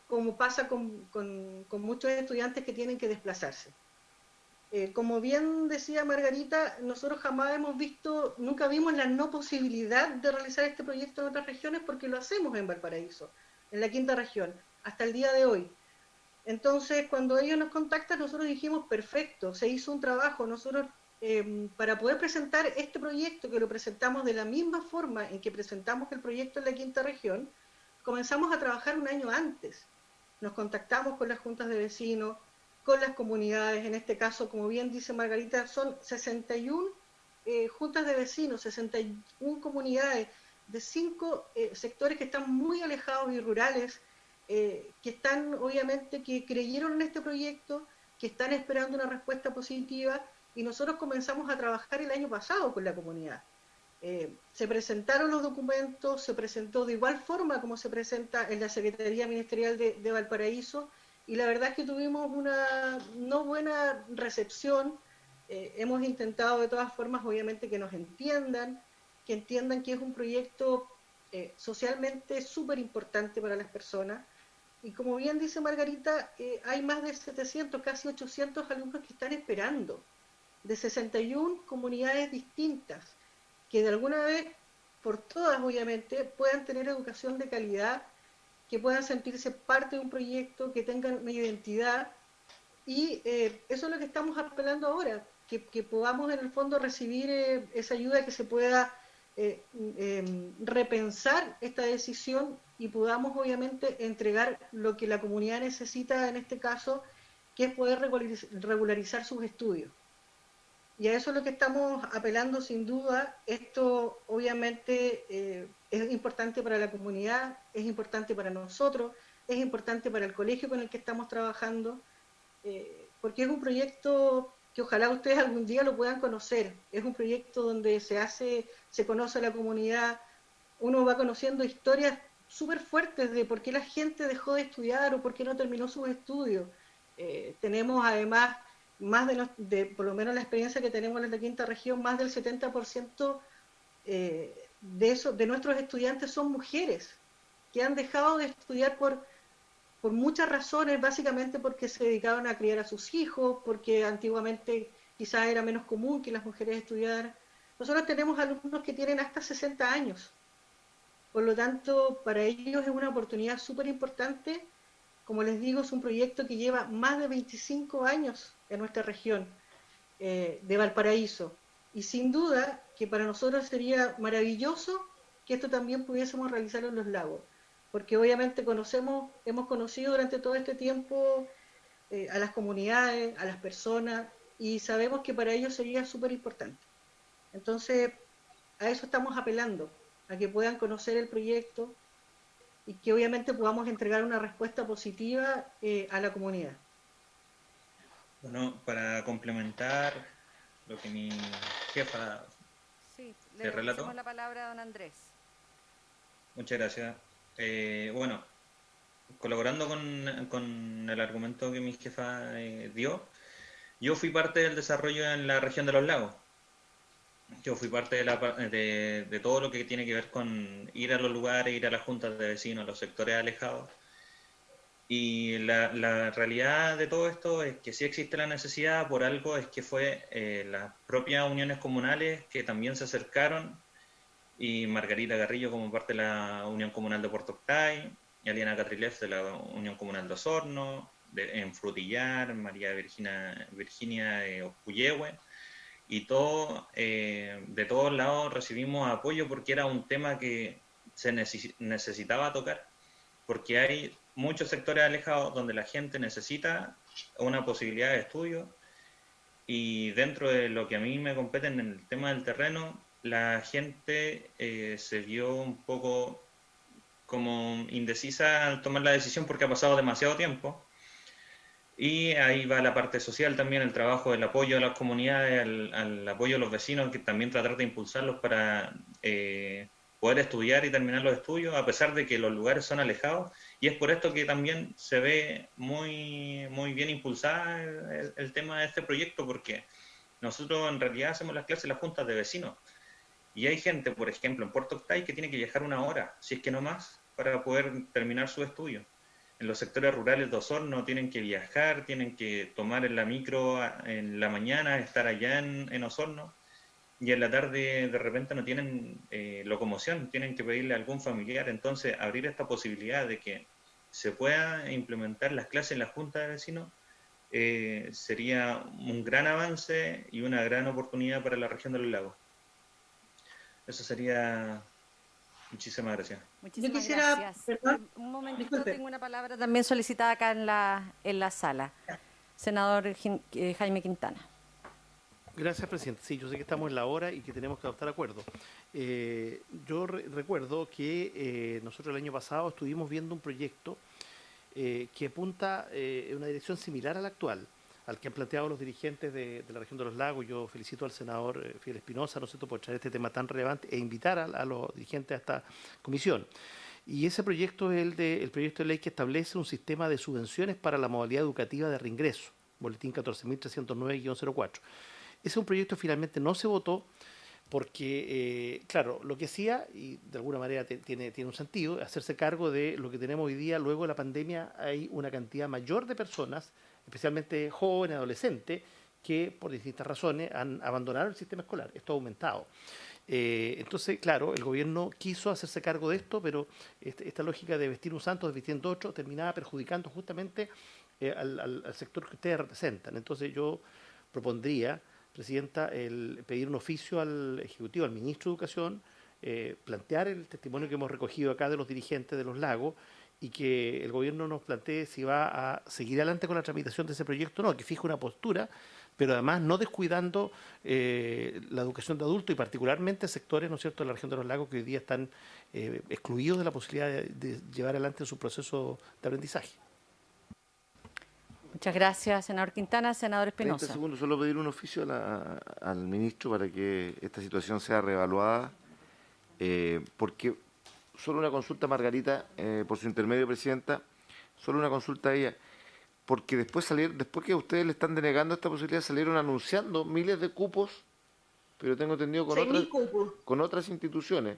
como pasa con muchos estudiantes que tienen que desplazarse. Como bien decía Margarita, nosotros jamás hemos visto, nunca vimos la no posibilidad de realizar este proyecto en otras regiones porque lo hacemos en Valparaíso, en la quinta región, hasta el día de hoy. Entonces, cuando ellos nos contactan, nosotros dijimos, perfecto, se hizo un trabajo. Nosotros, para poder presentar este proyecto, que lo presentamos de la misma forma en que presentamos el proyecto en la quinta región, comenzamos a trabajar un año antes. Nos contactamos con las juntas de vecinos, con las comunidades, en este caso, como bien dice Margarita, son 61 juntas de vecinos, 61 comunidades de 5 sectores que están muy alejados y rurales, que están, obviamente, que creyeron en este proyecto, que están esperando una respuesta positiva, y nosotros comenzamos a trabajar el año pasado con la comunidad. Se presentaron los documentos, se presentó de igual forma como se presenta en la Secretaría Ministerial de Valparaíso, y la verdad es que tuvimos una no buena recepción. Hemos intentado de todas formas, obviamente, que nos entiendan, que entiendan que es un proyecto socialmente súper importante para las personas. Y como bien dice Margarita, hay más de 700, casi 800 alumnos que están esperando, de 61 comunidades distintas, que de alguna vez, por todas obviamente, puedan tener educación de calidad, que puedan sentirse parte de un proyecto, que tengan una identidad, y eso es lo que estamos apelando ahora, que podamos en el fondo recibir esa ayuda, que se pueda repensar esta decisión y podamos obviamente entregar lo que la comunidad necesita en este caso, que es poder regularizar sus estudios. Y a eso es lo que estamos apelando sin duda. Esto obviamente es importante para la comunidad, es importante para nosotros, es importante para el colegio con el que estamos trabajando, porque es un proyecto que ojalá ustedes algún día lo puedan conocer. Es un proyecto donde se conoce a la comunidad, uno va conociendo historias súper fuertes de por qué la gente dejó de estudiar o por qué no terminó sus estudios. Tenemos además, por lo menos la experiencia que tenemos en la quinta región, más del 70% de nuestros estudiantes son mujeres que han dejado de estudiar por muchas razones, básicamente porque se dedicaban a criar a sus hijos, porque antiguamente quizás era menos común que las mujeres estudiaran. Nosotros tenemos alumnos que tienen hasta 60 años. Por lo tanto, para ellos es una oportunidad súper importante. Como les digo, es un proyecto que lleva más de 25 años en nuestra región de Valparaíso. Y sin duda que para nosotros sería maravilloso que esto también pudiésemos realizarlo en Los Lagos, porque obviamente hemos conocido durante todo este tiempo a las comunidades, a las personas, y sabemos que para ellos sería súper importante. Entonces, a eso estamos apelando, a que puedan conocer el proyecto y que obviamente podamos entregar una respuesta positiva a la comunidad. Bueno, para complementar lo que mi jefa le relató. damos la palabra a don Andrés. Muchas gracias. Bueno, colaborando con el argumento que mi jefa dio, yo fui parte del desarrollo en la región de Los Lagos. Yo fui parte de todo lo que tiene que ver con ir a los lugares, ir a las juntas de vecinos, a los sectores alejados. Y la realidad de todo esto es que sí existe la necesidad, por algo es que fue las propias uniones comunales que también se acercaron, y Margarita Garrillo como parte de la Unión Comunal de Puerto Octay, y Aliana Catrilef de la Unión Comunal de Osorno, en Frutillar, María Virginia Puyehue, y todo, de todos lados recibimos apoyo porque era un tema que se necesitaba tocar, porque hay muchos sectores alejados donde la gente necesita una posibilidad de estudio, y dentro de lo que a mí me compete en el tema del terreno, la gente se vio un poco como indecisa al tomar la decisión porque ha pasado demasiado tiempo. Y ahí va la parte social también, el trabajo, el apoyo a las comunidades, al apoyo a los vecinos, que también tratar de impulsarlos para poder estudiar y terminar los estudios, a pesar de que los lugares son alejados. Y es por esto que también se ve muy, muy bien impulsada el tema de este proyecto, porque nosotros en realidad hacemos las clases en las juntas de vecinos. Y hay gente, por ejemplo, en Puerto Octay, que tiene que viajar 1 hora, si es que no más, para poder terminar su estudio. En los sectores rurales de Osorno tienen que viajar, tienen que tomar en la micro en la mañana, estar allá en Osorno, y en la tarde de repente no tienen locomoción, tienen que pedirle a algún familiar. Entonces, abrir esta posibilidad de que se pueda implementar las clases en la Junta de Vecinos sería un gran avance y una gran oportunidad para la región de los lagos. Eso sería. Muchísimas gracias. Muchísimas Yo quisiera, gracias. perdón, Un momentito, disculpe. tengo una palabra también solicitada acá en la sala. Senador Jaime Quintana. Gracias, presidente. Sí, yo sé que estamos en la hora y que tenemos que adoptar acuerdos. Yo recuerdo que nosotros el año pasado estuvimos viendo un proyecto que apunta en una dirección similar a la actual, al que han planteado los dirigentes de la región de los lagos. Yo felicito al senador Fidel Espinosa, ¿no es cierto?, por traer este tema tan relevante e invitar a los dirigentes a esta comisión. Y ese proyecto es el proyecto de ley que establece un sistema de subvenciones para la modalidad educativa de reingreso, boletín 14.309-04. Ese es un proyecto que finalmente no se votó porque, claro, lo que hacía, y de alguna manera tiene un sentido, hacerse cargo de lo que tenemos hoy día. Luego de la pandemia hay una cantidad mayor de personas, especialmente jóvenes, adolescentes, que por distintas razones han abandonado el sistema escolar. Esto ha aumentado. Entonces, claro, el gobierno quiso hacerse cargo de esto, pero esta lógica de vestir un santo, desvistiendo otro, terminaba perjudicando justamente al sector que ustedes representan. Entonces yo propondría, presidenta, el pedir un oficio al Ejecutivo, al Ministro de Educación, plantear el testimonio que hemos recogido acá de los dirigentes de los lagos y que el gobierno nos plantee si va a seguir adelante con la tramitación de ese proyecto o no, que fije una postura, pero además no descuidando la educación de adultos y particularmente sectores, ¿no es cierto?, de la región de los lagos que hoy día están excluidos de la posibilidad de llevar adelante su proceso de aprendizaje. Muchas gracias, senador Quintana. Senador 30 Espinosa. segundos, solo pedir un oficio al ministro para que esta situación sea reevaluada, porque solo una consulta, Margarita, por su intermedio, presidenta, solo una consulta a ella, porque después que a ustedes le están denegando esta posibilidad, salieron anunciando miles de cupos, pero tengo entendido con otras instituciones,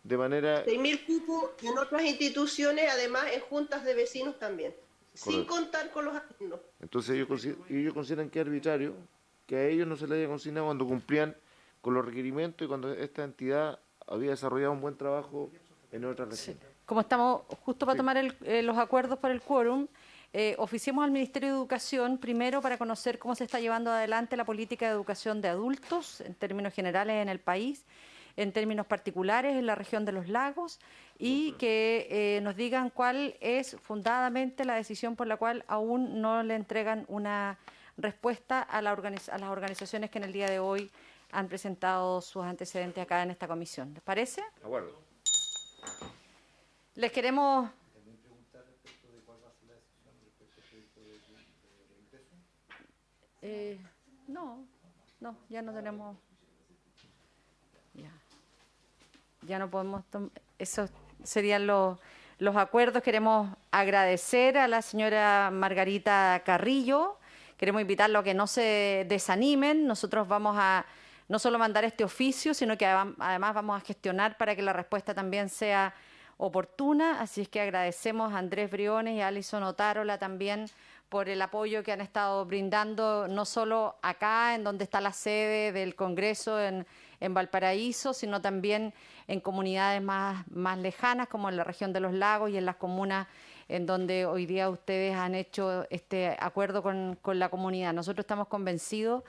de manera... 6.000 cupos en otras instituciones, además en juntas de vecinos también, sin contar con los alumnos. Entonces ellos consideran que es arbitrario que a ellos no se les haya consignado cuando cumplían con los requerimientos y cuando esta entidad había desarrollado un buen trabajo en otras regiones. Como estamos justo para tomar los acuerdos para el quórum, oficiemos al Ministerio de Educación primero para conocer cómo se está llevando adelante la política de educación de adultos en términos generales en el país, en términos particulares en la región de los lagos, y que nos digan cuál es fundadamente la decisión por la cual aún no le entregan una respuesta a las organizaciones que en el día de hoy han presentado sus antecedentes acá en esta comisión. ¿Les parece? De acuerdo. Les queremos... No, ya no tenemos... Ya no podemos... Esos serían los acuerdos. Queremos agradecer a la señora Margarita Carrillo. Queremos invitarlo a que no se desanimen. Nosotros vamos a no solo mandar este oficio, sino que además vamos a gestionar para que la respuesta también sea oportuna. Así es que agradecemos a Andrés Briones y a Alison Otárola también por el apoyo que han estado brindando, no solo acá, en donde está la sede del Congreso en Valparaíso, sino también en comunidades más lejanas, como en la región de los lagos y en las comunas en donde hoy día ustedes han hecho este acuerdo con la comunidad. Nosotros estamos convencidos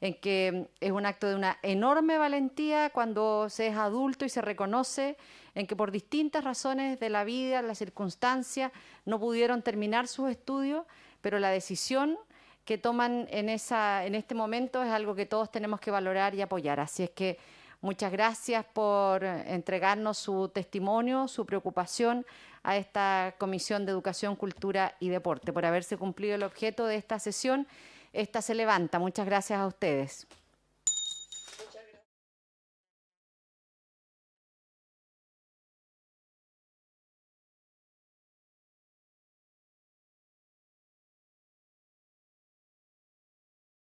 en que es un acto de una enorme valentía cuando se es adulto y se reconoce en que por distintas razones de la vida, las circunstancias, no pudieron terminar sus estudios, pero la decisión que toman en este momento es algo que todos tenemos que valorar y apoyar. Así es que Muchas gracias por entregarnos su testimonio, su preocupación a esta Comisión de Educación, Cultura y Deporte, por haberse cumplido el objeto de esta sesión. Esta se levanta. Muchas gracias a ustedes.